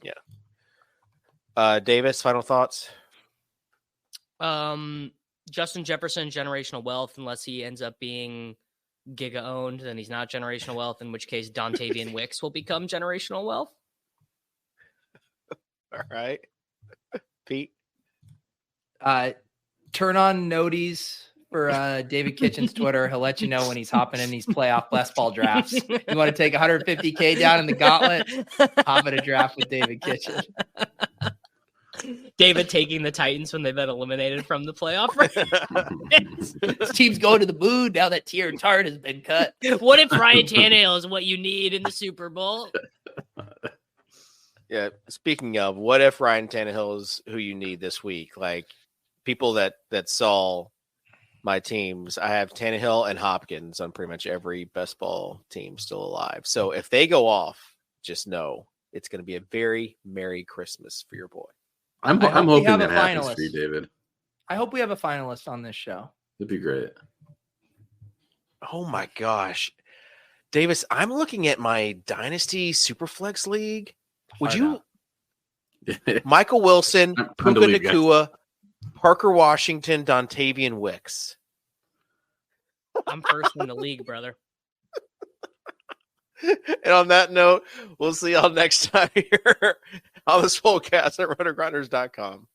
S1: Yeah. Davis, final thoughts?
S5: Justin Jefferson, generational wealth, unless he ends up being Giga owned, then he's not generational wealth, in which case Dontavian Wicks will become generational wealth.
S1: All right. Pete?
S2: Turn on noties for David Kitchen's Twitter. He'll let you know when he's hopping in these playoff best ball drafts. You want to take 150K down in the gauntlet? Hop in a draft with David Kitchen.
S5: David taking the Titans when they've been eliminated from the playoff race.
S2: This team's going to the moon now that Tier Tart has been cut.
S5: What if Ryan Tannehill is what you need in the Super Bowl?
S1: Yeah. Speaking of, what if Ryan Tannehill is who you need this week? Like people that saw my teams, I have Tannehill and Hopkins on pretty much every best ball team still alive. So if they go off, just know it's going to be a very Merry Christmas for your boy.
S4: I'm hoping that happens for you, David.
S2: I hope we have a finalist on this show.
S4: It'd be great.
S1: Oh my gosh. Davis, I'm looking at my Dynasty Superflex League. Would you Michael Wilson, Puka Nacua, Parker Washington, Dontavian Wicks.
S5: I'm first in the league, brother.
S1: And on that note, we'll see y'all next time here on the Swolecast at runnergrinders.com.